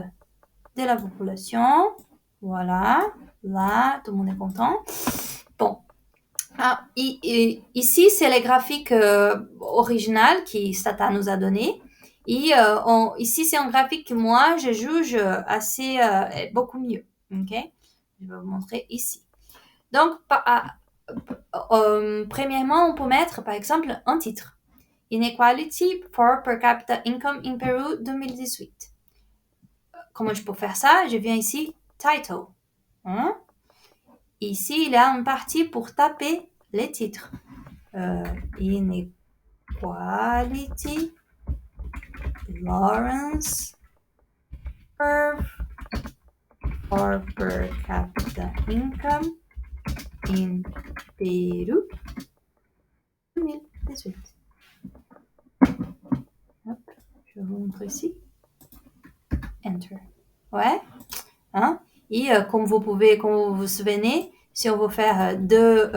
de la population. Voilà, là, tout le monde est content. Bon, ici, c'est les graphiques original que Stata nous a donné. Et ici, c'est un graphique que moi, je juge beaucoup mieux. Ok? Je vais vous montrer ici. Donc, premièrement, on peut mettre, par exemple, un titre. Inequality for per capita income in Peru 2018. Comment je peux faire ça? Je viens ici, title. Ici, il y a une partie pour taper les titres. Inequality, Lawrence curve for per capita income in Peru 2018. Hop, je vous montre ici. Enter. Ouais. Et comme vous vous souvenez, si on veut faire deux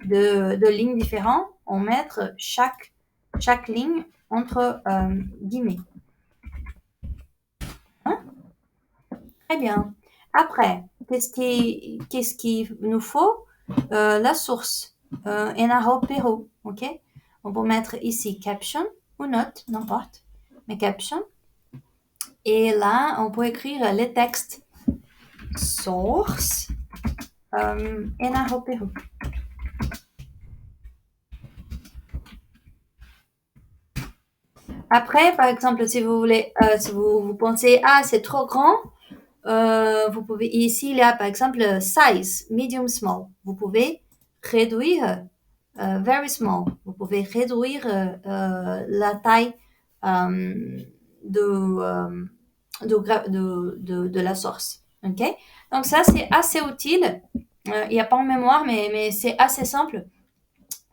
lignes différentes, on met chaque ligne entre guillemets. Très bien. Après, qu'est-ce qu'il nous faut? La source. Enaro Peru, ok? On peut mettre ici caption ou note, n'importe, mais caption. Et là, on peut écrire les textes. Source Enaro Peru. Après, par exemple, si vous voulez, si vous pensez, c'est trop grand, vous pouvez, ici, il y a par exemple size, medium, small. Vous pouvez réduire very small. Vous pouvez réduire la taille de la source. Ok? Donc ça, c'est assez utile. Il n'y a pas en mémoire, mais c'est assez simple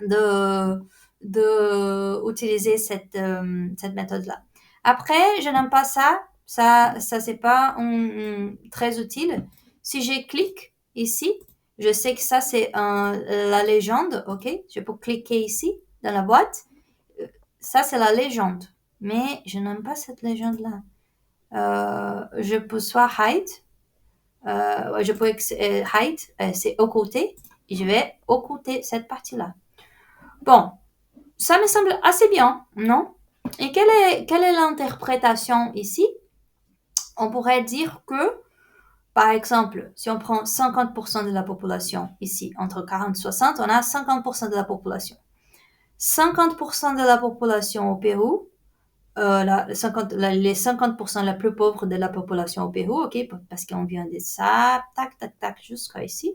de utiliser cette méthode-là. Après, je n'aime pas ça. Ça c'est pas très utile. Si je clique ici, Je sais que ça, c'est la légende, ok? Je peux cliquer ici, dans la boîte. Ça, c'est la légende. Mais je n'aime pas cette légende-là. Je peux soit hide. Je peux hide, c'est au côté. Et je vais occulter cette partie-là. Bon, ça me semble assez bien, non? Et quelle est l'interprétation ici? On pourrait dire que, par exemple, si on prend 50% de la population ici, entre 40 et 60, on a 50% de la population. 50% de la population au Pérou, les 50% la plus pauvres de la population au Pérou, ok, parce qu'on vient de ça, tac, tac, tac, jusqu'à ici.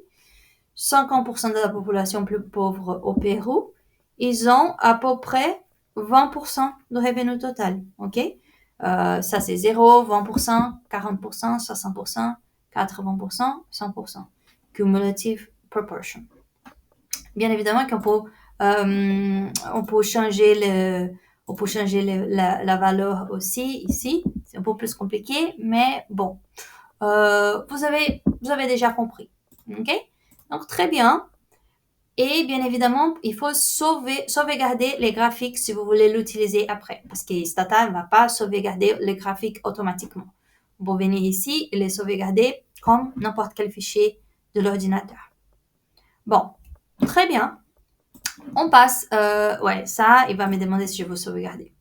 50% de la population plus pauvre au Pérou, ils ont à peu près 20% de revenu total, ok? Ça, c'est 0, 20%, 40%, 60%, 80%, 100%. Cumulative proportion. Bien évidemment on peut changer la valeur aussi ici. C'est un peu plus compliqué, mais bon. Vous avez déjà compris. Ok? Donc, très bien. Et bien évidemment, il faut sauvegarder les graphiques si vous voulez l'utiliser après. Parce que Stata ne va pas sauvegarder les graphiques automatiquement. Vous venez ici et les sauvegarder comme n'importe quel fichier de l'ordinateur. Bon, très bien. On passe. Ouais, ça, il va me demander si je veux sauvegarder.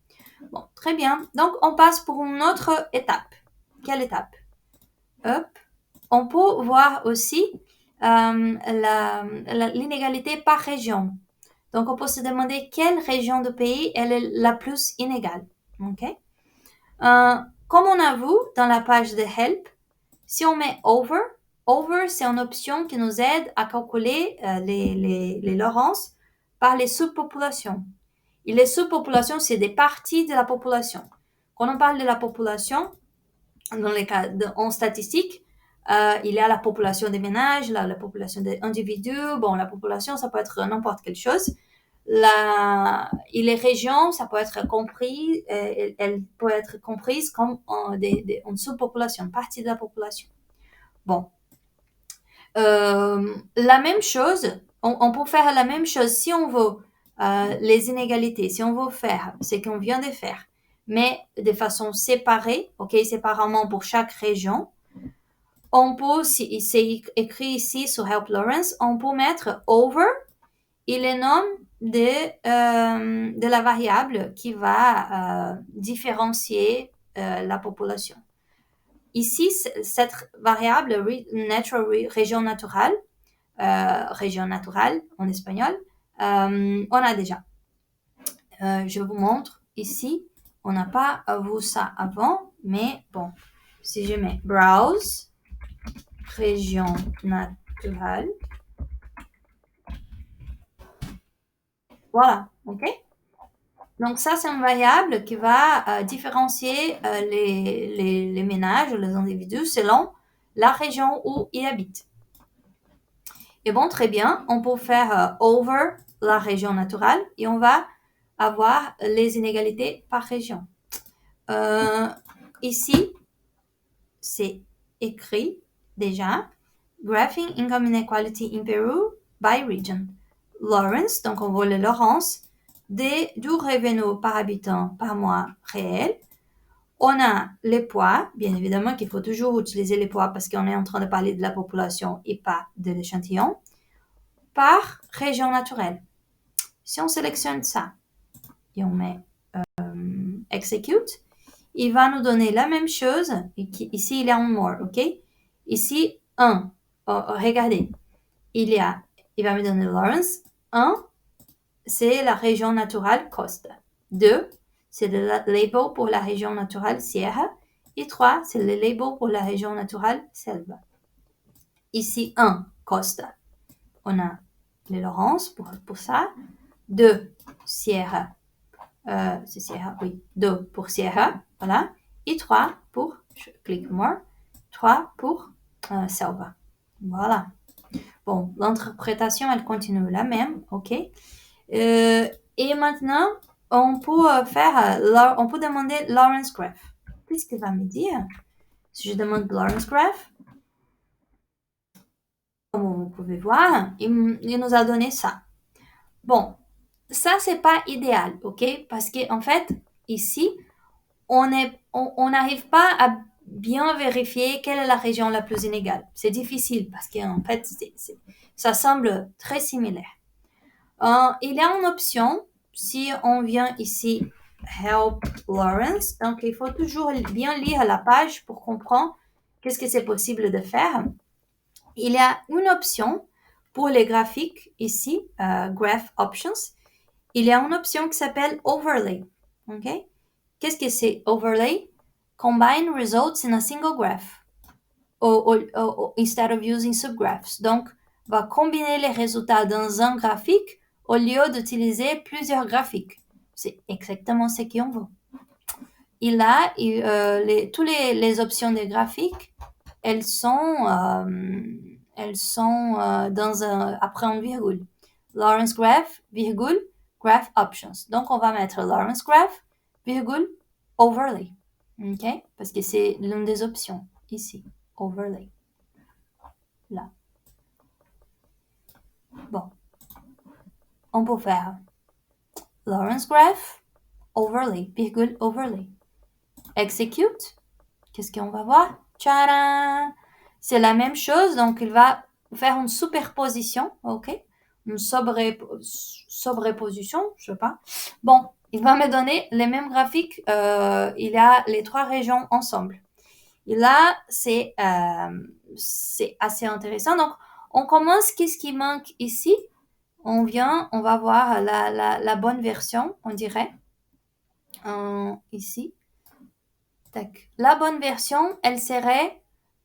Bon, très bien. Donc, on passe pour une autre étape. Quelle étape? Hop. On peut voir aussi l'inégalité par région. Donc, on peut se demander quelle région de pays elle est la plus inégale. OK? Comme on a vu dans la page de Help, si on met Over, Over, c'est une option qui nous aide à calculer les Lorentz par les sous-populations. Et les sous-populations, c'est des parties de la population. Quand on parle de la population, dans les cas en statistique, il y a la population des ménages, la population des individus. Bon, la population, ça peut être n'importe quelle chose. Et les régions, ça peut être compris, elle peut être comprise comme une sous-population, une partie de la population. Bon. La même chose, on peut faire la même chose si on veut les inégalités, si on veut faire ce qu'on vient de faire, mais de façon séparée, ok, séparément pour chaque région. On peut, c'est écrit ici sur Help Lawrence, on peut mettre over et le nom de la variable qui va différencier la population. Ici, cette variable région naturelle en espagnol, on a déjà. Je vous montre ici. On n'a pas vu ça avant, mais bon, si je mets browse, région naturelle, voilà, ok? Donc ça, c'est une variable qui va différencier les ménages, les individus, selon la région où ils habitent. Et bon, très bien, on peut faire over la région naturelle et on va avoir les inégalités par région. Ici, c'est écrit déjà, Graphing Income Inequality in Peru by Region. Lawrence, donc on voit le Lawrence, du revenu par habitant par mois réel. On a les poids, bien évidemment qu'il faut toujours utiliser les poids parce qu'on est en train de parler de la population et pas de l'échantillon, par région naturelle. Si on sélectionne ça et on met Execute, il va nous donner la même chose. Ici, il y a un more, ok? Ici, 1. Regardez, il va me donner Lawrence. 1, c'est la région naturelle Costa. 2, c'est le label pour la région naturelle Sierra. Et 3, c'est le label pour la région naturelle Selva. Ici, 1, Costa. On a les Lawrence pour ça. 2, Sierra. C'est Sierra, oui. 2 pour Sierra, voilà. Et 3 pour, je clique More, 3 pour Selva. Voilà. Bon, l'interprétation, elle continue la même, ok. Et maintenant, on peut on peut demander Lawrence Graph. Qu'est-ce qu'il va me dire si je demande Lawrence Graph? comme vous pouvez voir, il nous a donné ça. Bon, ça, c'est pas idéal, ok? Parce qu'en fait, ici, on n'arrive pas à bien vérifier quelle est la région la plus inégale. C'est difficile parce qu'en fait, ça semble très similaire. Il y a une option, si on vient ici, Help Lawrence, donc il faut toujours bien lire la page pour comprendre qu'est-ce que c'est possible de faire. Il y a une option pour les graphiques ici, Graph Options. Il y a une option qui s'appelle Overlay. Ok? Qu'est-ce que c'est Overlay? Combine results in a single graph instead of using subgraphs. Donc, va combiner les résultats dans un graphique au lieu d'utiliser plusieurs graphiques. C'est exactement ce qu'on veut. Il a toutes les options des graphiques, elles sont après un virgule. Lawrence Graph, virgule, Graph Options. Donc, on va mettre Lawrence Graph, virgule, Overlay. OK? Parce que c'est l'une des options ici. Overlay. Là. Bon. On peut faire Lawrence Graph, Overlay, virgule, Overlay. Execute. Qu'est-ce qu'on va voir? Tcharam! C'est la même chose, donc il va faire une superposition, ok? Une sobreposition, je sais pas. Bon, il va me donner les mêmes graphiques. Il y a les trois régions ensemble. Et là, c'est assez intéressant. Donc, on commence. Qu'est-ce qui manque ici? On va voir la bonne version, on dirait. Ici. Tac. La bonne version, elle serait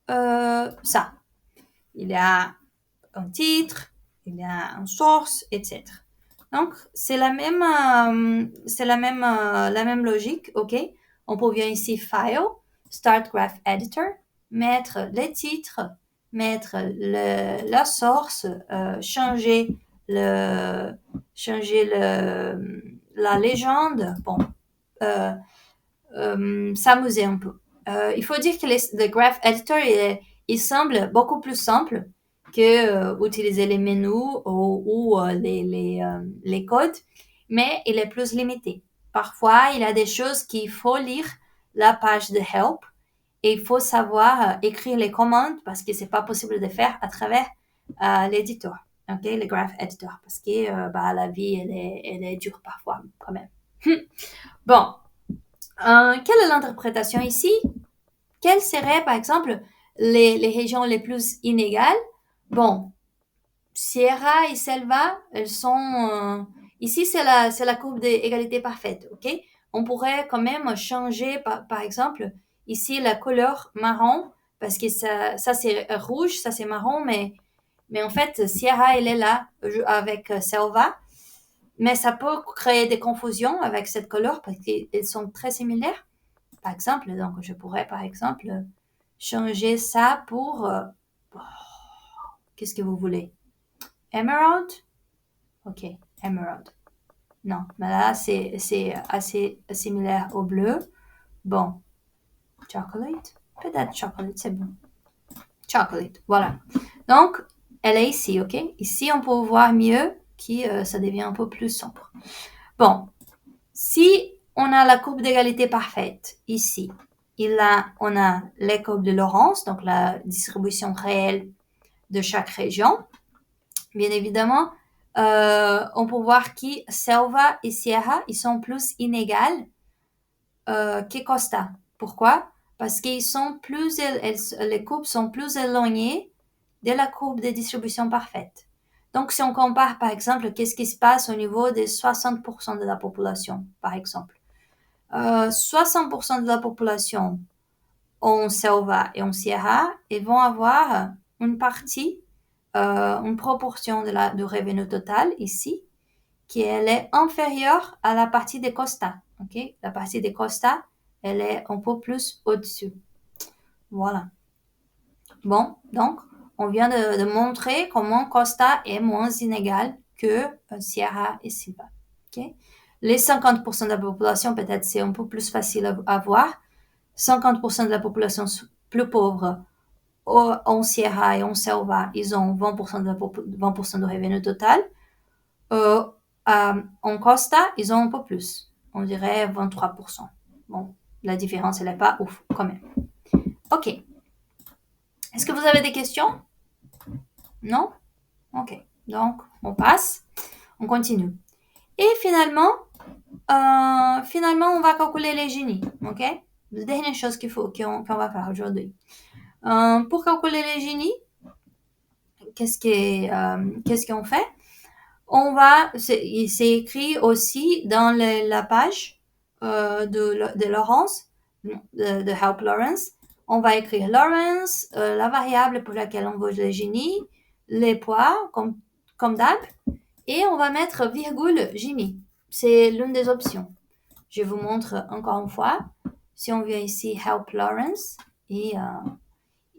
ça. Il y a un titre, il y a un source, etc. Donc, c'est la même logique, ok? On peut bien ici File, Start Graph Editor, mettre les titres, mettre la source, changer la légende, bon, s'amuser un peu. Il faut dire que le Graph Editor, il semble beaucoup plus simple que utiliser les menus ou les codes, mais il est plus limité. Parfois, il y a des choses qu'il faut lire la page de Help et il faut savoir écrire les commandes parce que c'est pas possible de faire à travers l'éditeur, ok, le Graph Editor, parce que la vie, elle est dure parfois quand même. Bon, quelle est l'interprétation ici? Quelles seraient, par exemple, les régions les plus inégales? Bon, Sierra et Selva, elles sont... ici, c'est la courbe d'égalité parfaite, ok? On pourrait quand même changer, par exemple, ici, la couleur marron, parce que ça c'est rouge, ça c'est marron, mais en fait, Sierra, elle est là avec Selva. Mais ça peut créer des confusions avec cette couleur parce qu'elles sont très similaires. Par exemple, donc je pourrais par exemple changer ça pour qu'est-ce que vous voulez? Emerald? Ok, emerald. Non, mais là c'est assez similaire au bleu. Bon, chocolate? Peut-être chocolate, c'est bon. Chocolate, voilà. Donc, elle est ici, ok? Ici, on peut voir mieux que ça devient un peu plus sombre. Bon, si on a la courbe d'égalité parfaite ici, on a les courbes de Lorentz, donc la distribution réelle de chaque région. Bien évidemment, on peut voir que Selva et Sierra, ils sont plus inégales que Costa. Pourquoi? Parce qu'ils sont les courbes sont plus éloignées de la courbe de distribution parfaite. Donc, si on compare, par exemple, qu'est-ce qui se passe au niveau des 60% de la population, par exemple. 60% de la population en Selva et en Sierra, ils vont avoir une partie, une proportion du revenu total ici, qui elle est inférieure à la partie des Costa. Okay? La partie des Costa, elle est un peu plus au-dessus. Voilà. Bon, donc, on vient de montrer comment Costa est moins inégal que Sierra et Selva. Okay? Les 50% de la population, peut-être c'est un peu plus facile à voir. 50% de la population plus pauvre en Sierra et en Selva, ils ont 20% de revenu total. En Costa, ils ont un peu plus. On dirait 23%. Bon, la différence, elle n'est pas ouf, quand même. OK. Est-ce que vous avez des questions? Non? OK. Donc, on passe. On continue. Et finalement, on va calculer les génies. OK? La dernière chose qu'on va faire aujourd'hui. Pour calculer les génies, qu'est-ce qu'on fait? C'est écrit aussi dans la page de Laurence, de Help Lawrence. On va écrire Lawrence, la variable pour laquelle on veut le génie, les poids, comme d'hab, et on va mettre virgule génie. C'est l'une des options. Je vous montre encore une fois. Si on vient ici, Help Lawrence, et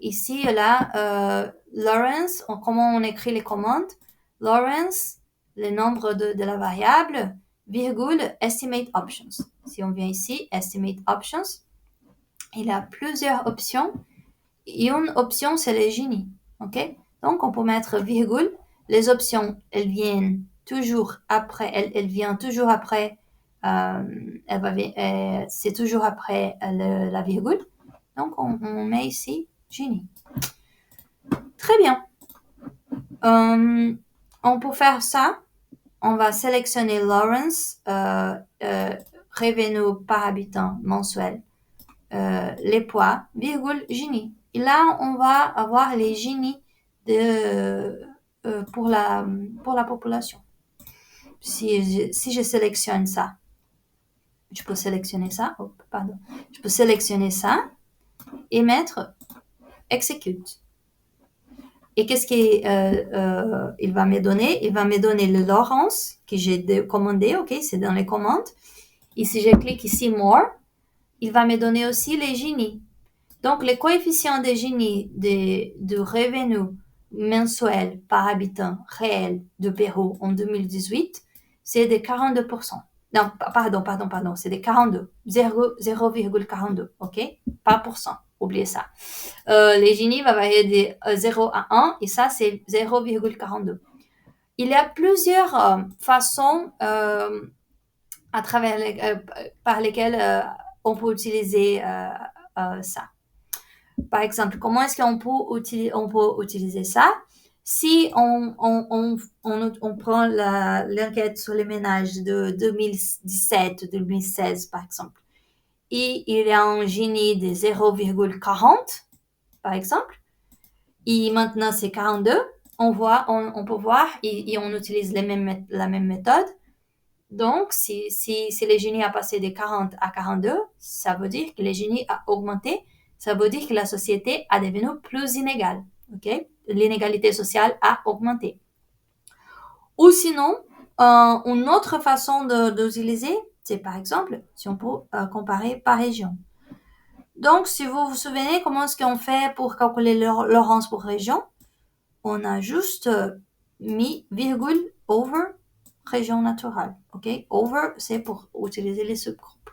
ici, là, Lawrence, comment on écrit les commandes? Lawrence, le nombre de la variable, virgule, estimate options. Si on vient ici, estimate options, il y a plusieurs options. Et une option, c'est les génies. OK? Donc, on peut mettre virgule. Les options, elles viennent toujours après. Elles viennent toujours après. C'est toujours après la virgule. Donc, on met ici génie. Très bien. On peut faire ça. On va sélectionner Lawrence, revenu par habitant mensuel, les poids, virgule, génie. Et là, on va avoir les génies pour la population. Si je sélectionne ça, je peux sélectionner ça. Oh, pardon. Je peux sélectionner ça et mettre Execute. Et qu'est-ce qu'il va me donner? Il va me donner le Lawrence que j'ai commandé, ok? C'est dans les commandes. Et si je clique ici More, il va me donner aussi les génies. Donc, les coefficients des génies de revenu mensuel par habitant réel de Pérou en 2018, c'est de 42%. Non, pardon, c'est de 42, 0,42, ok? Pas pour cent, oubliez ça. Les génies vont varier de 0 à 1 et ça, c'est 0,42. Il y a plusieurs façons par lesquelles on peut utiliser ça. Par exemple, comment est-ce qu'on peut utiliser ça? Si on prend l'enquête sur les ménages de 2017-2016, par exemple, et il y a un génie de 0,40, par exemple, et maintenant c'est 42, on peut voir et on utilise la même méthode. Donc, si le génie a passé de 40 à 42, ça veut dire que le génie a augmenté. Ça veut dire que la société a devenu plus inégale. Okay? L'inégalité sociale a augmenté. Ou sinon, une autre façon d'utiliser, c'est par exemple, si on peut comparer par région. Donc, si vous vous souvenez comment est-ce qu'on fait pour calculer Lawrence pour région, on a juste mis virgule over région naturelle. OK? Over, c'est pour utiliser les subgroupes.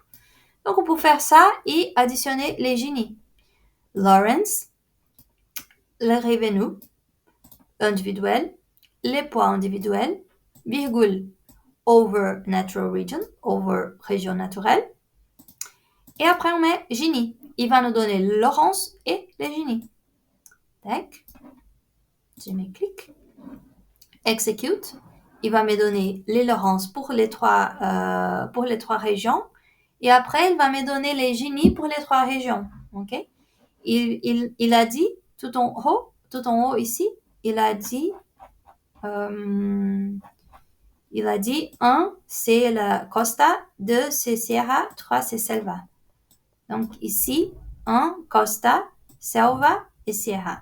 Donc, on peut faire ça et additionner les génies. Lawrence, le revenu individuel, les poids individuels, virgule, over natural region, over région naturelle. Et après, on met génie. Il va nous donner Lawrence et les génies. Tac. Je mets clic. Execute. Il va me donner les Lawrence pour les trois régions. Et après, il va me donner les génies pour les trois régions. OK? Il a dit tout en haut ici, il a dit 1, c'est la Costa, 2, c'est Sierra, 3, c'est Selva. Donc ici, 1, Costa, Selva et Sierra.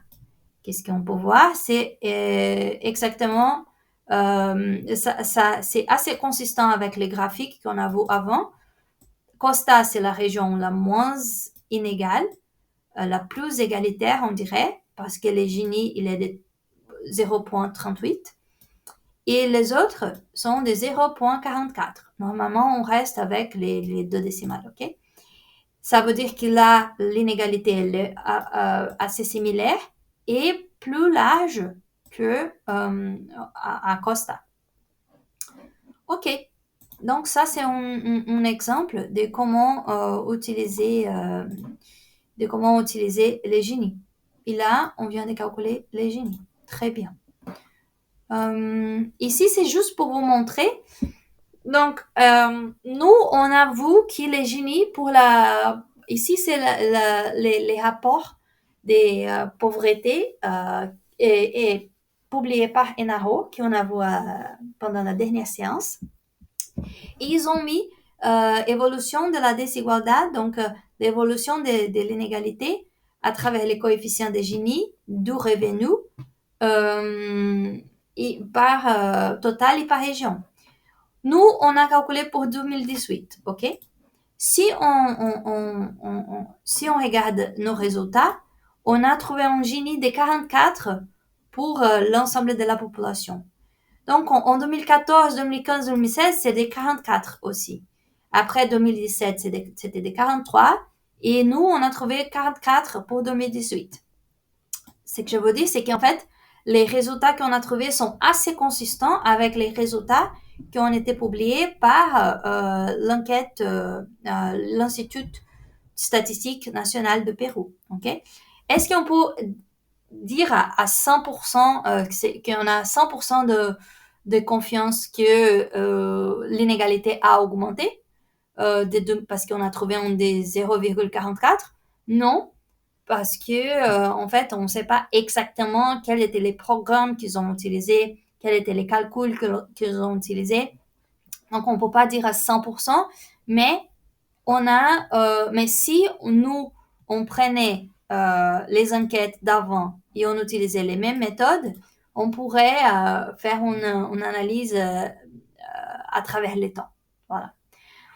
Qu'est-ce qu'on peut voir? C'est exactement, c'est assez consistant avec les graphiques qu'on a vu avant. Costa, c'est la région la moins inégale, la plus égalitaire, on dirait, parce que les génies, il est de 0,38. Et les autres sont de 0,44. Normalement, on reste avec les deux décimales, ok? Ça veut dire que là, l'inégalité elle est assez similaire. est plus large que à Costa. Ok, donc ça c'est un exemple de comment utiliser les Gini. Et là, on vient de calculer les Gini. Très bien. Ici, c'est juste pour vous montrer. Donc, nous, on avoue qu'il est génie pour la... Ici, c'est les rapports des pauvretés et publiés par Enaro, qu'on a vu pendant la dernière séance. Et ils ont mis évolution de la desigualdad, donc l'évolution de l'inégalité à travers les coefficients de Gini, du revenu, et par total et par région. Nous, on a calculé pour 2018, ok? Si si on regarde nos résultats, on a trouvé un Gini de 44 pour l'ensemble de la population. Donc, en 2014, 2015, 2016, c'est des 44 aussi. Après 2017, c'était des 43. Et nous, on a trouvé 44 pour 2018. Ce que je veux dire, c'est qu'en fait, les résultats qu'on a trouvés sont assez consistants avec les résultats qui ont été publiés par l'enquête, l'Institut statistique national de Pérou. Okay? Est-ce qu'on peut dire à 100% qu'on a 100% de confiance que l'inégalité a augmenté parce qu'on a trouvé un des 0,44? Non, parce que en fait, on ne sait pas exactement quels étaient les programmes qu'ils ont utilisés, quels étaient les calculs qu'ils ont utilisés. Donc, on ne peut pas dire à 100%, mais mais si nous, on prenait les enquêtes d'avant et on utilisait les mêmes méthodes, on pourrait faire une analyse à travers les temps. Voilà.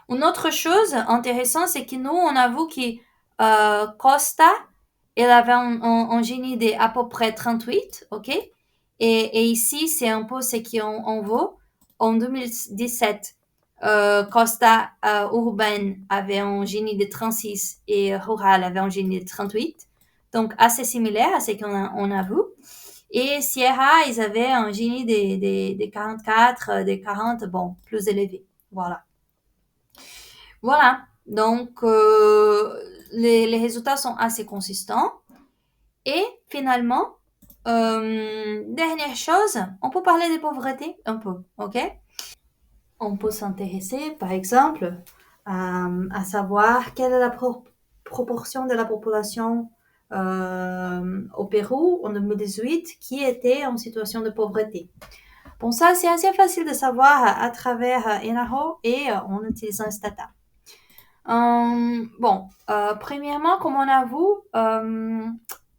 Une autre chose intéressante, c'est que nous, on avoue que Costa, elle avait un Gini de à peu près 38, ok? Et ici, c'est un peu ce qu'on vaut. En 2017, Costa urbaine avait un Gini de 36 et rural avait un Gini de 38. Donc, assez similaire à ce qu'on a vu. Et Sierra, ils avaient un Gini de 44, de 40, bon, plus élevé. Voilà. Voilà. Donc, les résultats sont assez consistants. Et finalement, dernière chose, on peut parler de pauvreté un peu, ok? On peut s'intéresser, par exemple, à savoir quelle est la proportion de la population au Pérou en 2018 qui était en situation de pauvreté. Bon, ça, c'est assez facile de savoir à travers Enaho et en utilisant Stata. Premièrement, comme on a vu,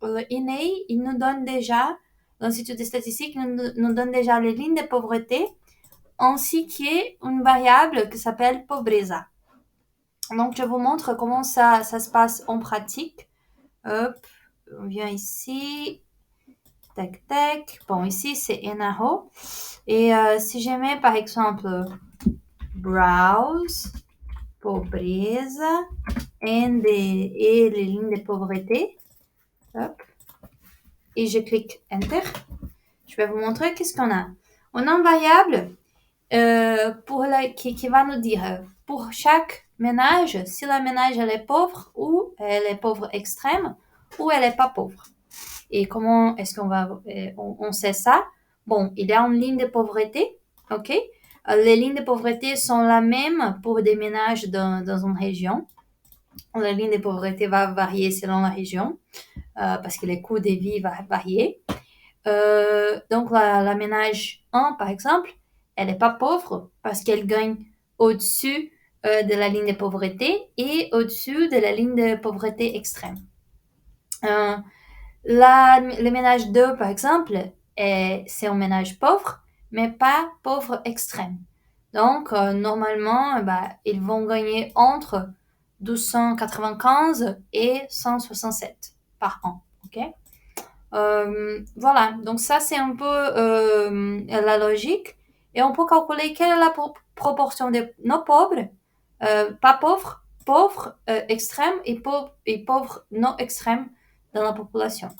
l'INEI, il nous donne déjà, l'Institut des statistiques nous donne déjà les lignes de pauvreté ainsi qu'une variable qui s'appelle pobreza. Donc, je vous montre comment ça se passe en pratique. Hop, on vient ici. Tac, tac. Bon, ici, c'est Enaho. Et si je mets, par exemple, browse, pobreza, et les lignes de pauvreté, hop, et je clique Enter, je vais vous montrer qu'est-ce qu'on a. On a une variable qui va nous dire pour chaque ménage si la ménage elle est pauvre ou elle est pauvre extrême ou elle n'est pas pauvre. Et comment est-ce qu'on va on sait ça? Bon, il y a une ligne de pauvreté, ok? Les lignes de pauvreté sont la même pour des ménages dans une région. La ligne de pauvreté va varier selon la région parce que les coûts de vie vont varier. Donc, la ménage 1, par exemple, elle n'est pas pauvre parce qu'elle gagne au-dessus de la ligne de pauvreté et au-dessus de la ligne de pauvreté extrême. Le ménage 2, par exemple, c'est un ménage pauvre, mais pas pauvre extrême. Donc, normalement, ils vont gagner entre 1295 et 167 par an. Ok? Voilà, donc ça c'est un peu la logique. Et on peut calculer quelle est la proportion de nos pauvres, pas pauvres, pauvres extrêmes et pauvres non extrêmes dans la population.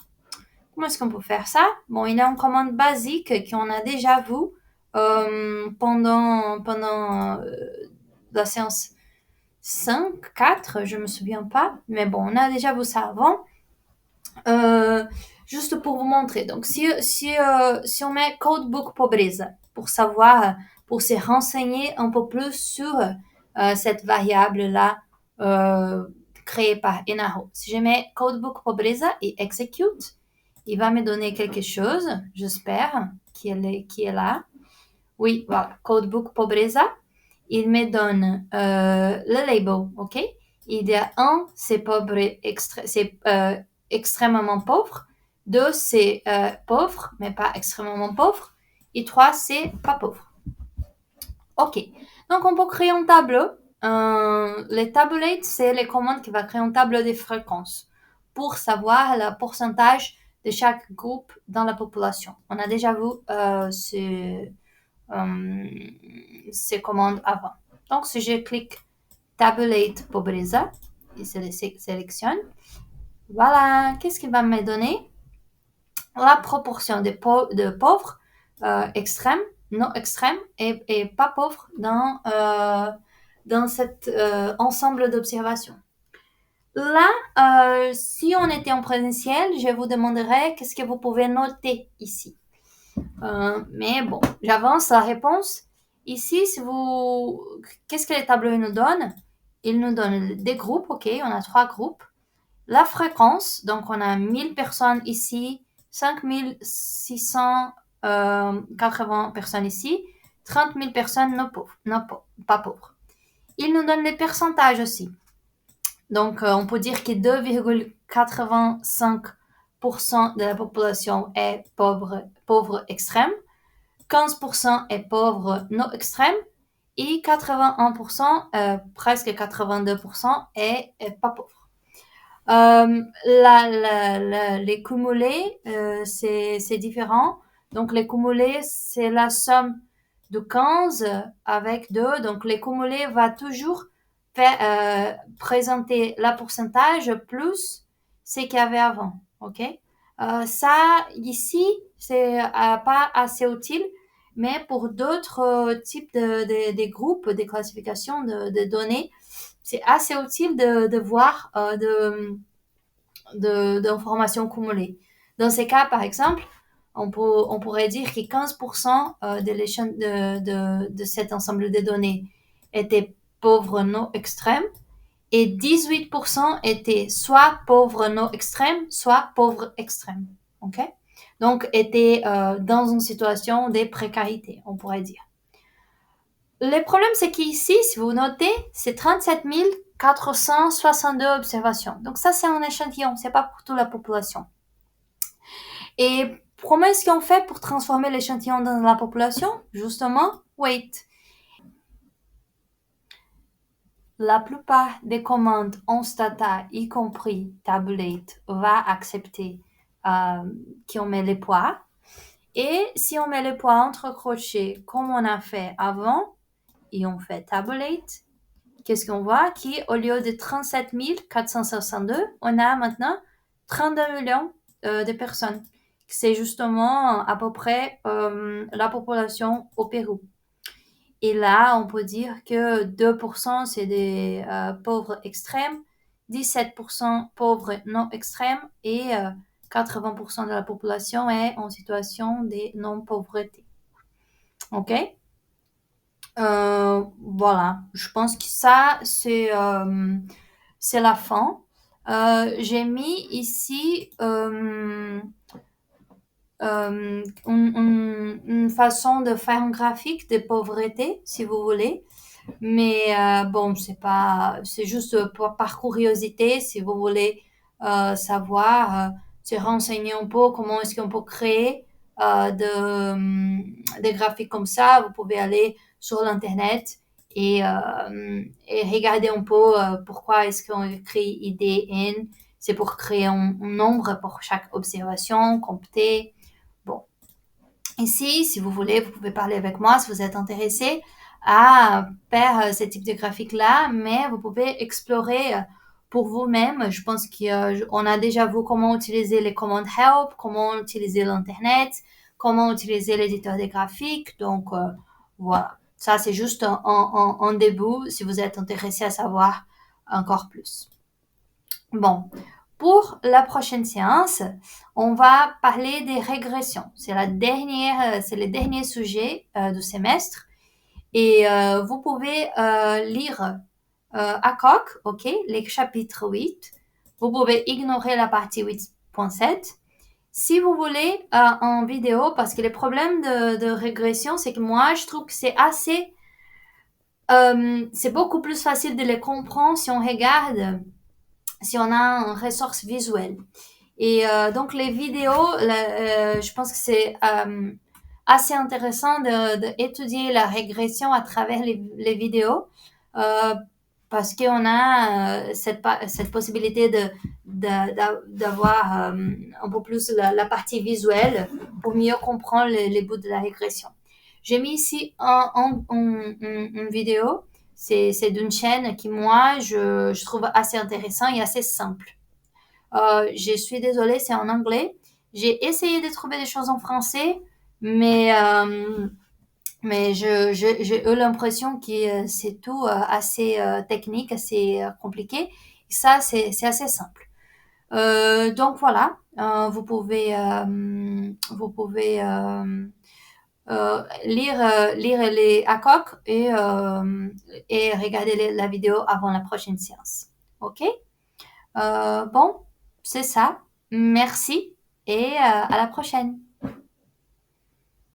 Comment est-ce qu'on peut faire ça? Bon, il y a une commande basique qu'on a déjà vue pendant la séance 5, 4, je me souviens pas. Mais bon, on a déjà vu ça avant. Juste pour vous montrer. Donc, si on met Codebook Pobreza pour savoir, pour se renseigner un peu plus sur cette variable-là créée par Enaho. Si je mets Codebook Pobreza et Execute, il va me donner quelque chose, j'espère, qui est là. Oui, voilà, Codebook Pobreza. Il me donne le label, ok? Il y a un, c'est pauvre, c'est extrêmement pauvre. 2, c'est pauvre, mais pas extrêmement pauvre. Et 3, c'est pas pauvre. Ok, donc on peut créer un tableau. Les tabulates, c'est les commandes qui vont créer un tableau des fréquences pour savoir le pourcentage de chaque groupe dans la population. On a déjà vu ces commandes avant. Donc, si je clique Tabulate Pobreza et sélectionne, voilà, qu'est-ce qu'il va me donner? La proportion de pauvres extrêmes, non extrêmes et pas pauvres dans cet ensemble d'observations. Là, si on était en présentiel, je vous demanderais qu'est-ce que vous pouvez noter ici. Mais bon, j'avance la réponse. Ici, qu'est-ce que les tableaux nous donnent? Ils nous donnent des groupes, ok, on a 3 groupes. La fréquence, donc on a 1000 personnes ici, 5680 personnes ici, 30 000 personnes pas pauvres. Ils nous donnent les pourcentages aussi. Donc, on peut dire que 2,85% de la population est pauvre extrême, 15% est pauvre non extrême et 81%, presque 82% est pas pauvre. Les cumulés, c'est différent. Donc, les cumulés, c'est la somme de 15 avec 2. Donc, les cumulés va toujours présenter la pourcentage plus ce qu'il y avait avant. OK? Ça, ici, c'est pas assez utile, mais pour d'autres types de groupes, des classifications de données, c'est assez utile de voir d'informations cumulées. Dans ces cas, par exemple, on pourrait dire que 15% de cet ensemble de données étaient pauvres non extrêmes et 18% étaient soit pauvres non extrêmes, soit pauvres extrêmes. OK? Donc, étaient dans une situation de précarité, on pourrait dire. Le problème, c'est qu'ici, si vous notez, c'est 37 462 observations. Donc ça, c'est un échantillon, c'est pas pour toute la population. Et comment est-ce qu'on fait pour transformer l'échantillon dans la population? Justement, wait. La plupart des commandes en stata, y compris tabulate, va accepter qu'on met les poids. Et si on met les poids entre crochets, comme on a fait avant, et on fait tabulate, qu'est-ce qu'on voit? Qu'au lieu de 37 462, on a maintenant 32 millions de personnes. C'est justement à peu près la population au Pérou. Et là, on peut dire que 2% c'est des pauvres extrêmes, 17% pauvres non extrêmes et 80% de la population est en situation de non-pauvreté. OK? Voilà, je pense que ça, c'est la fin. J'ai mis ici une façon de faire un graphique de pauvreté, si vous voulez. Mais bon, c'est juste par curiosité, si vous voulez savoir, se renseigner un peu comment est-ce qu'on peut créer des graphiques comme ça. Vous pouvez aller sur l'internet et regarder un peu pourquoi est-ce qu'on écrit IDN. C'est pour créer un nombre pour chaque observation, compter. Bon. Ici, si vous voulez, vous pouvez parler avec moi si vous êtes intéressé à faire ce type de graphique-là, mais vous pouvez explorer pour vous-même. Je pense qu'on a déjà vu comment utiliser les commandes help, comment utiliser l'internet, comment utiliser l'éditeur des graphiques. Donc voilà, ça c'est juste un début si vous êtes intéressé à savoir encore plus. Bon, pour la prochaine séance, on va parler des régressions. C'est le dernier sujet du semestre. Et vous pouvez lire à coq, ok, les chapitres 8. Vous pouvez ignorer la partie 8.7. Si vous voulez en vidéo, parce que les problèmes de régression, c'est que moi, je trouve que c'est beaucoup plus facile de les comprendre si on regarde, si on a une ressource visuelle. Et donc les vidéos, je pense que c'est assez intéressant d'étudier la régression à travers les vidéos parce qu'on a cette possibilité d'avoir un peu plus la partie visuelle pour mieux comprendre les bouts de la régression. J'ai mis ici une vidéo, c'est d'une chaîne qui moi je trouve assez intéressant et assez simple. Je suis désolée, c'est en anglais. J'ai essayé de trouver des choses en français, mais j'ai eu l'impression que c'est tout assez technique, assez compliqué. Et ça, c'est assez simple. Donc voilà, vous pouvez lire les ACOC et regarder la vidéo avant la prochaine séance. OK? Bon, c'est ça. Merci et à la prochaine.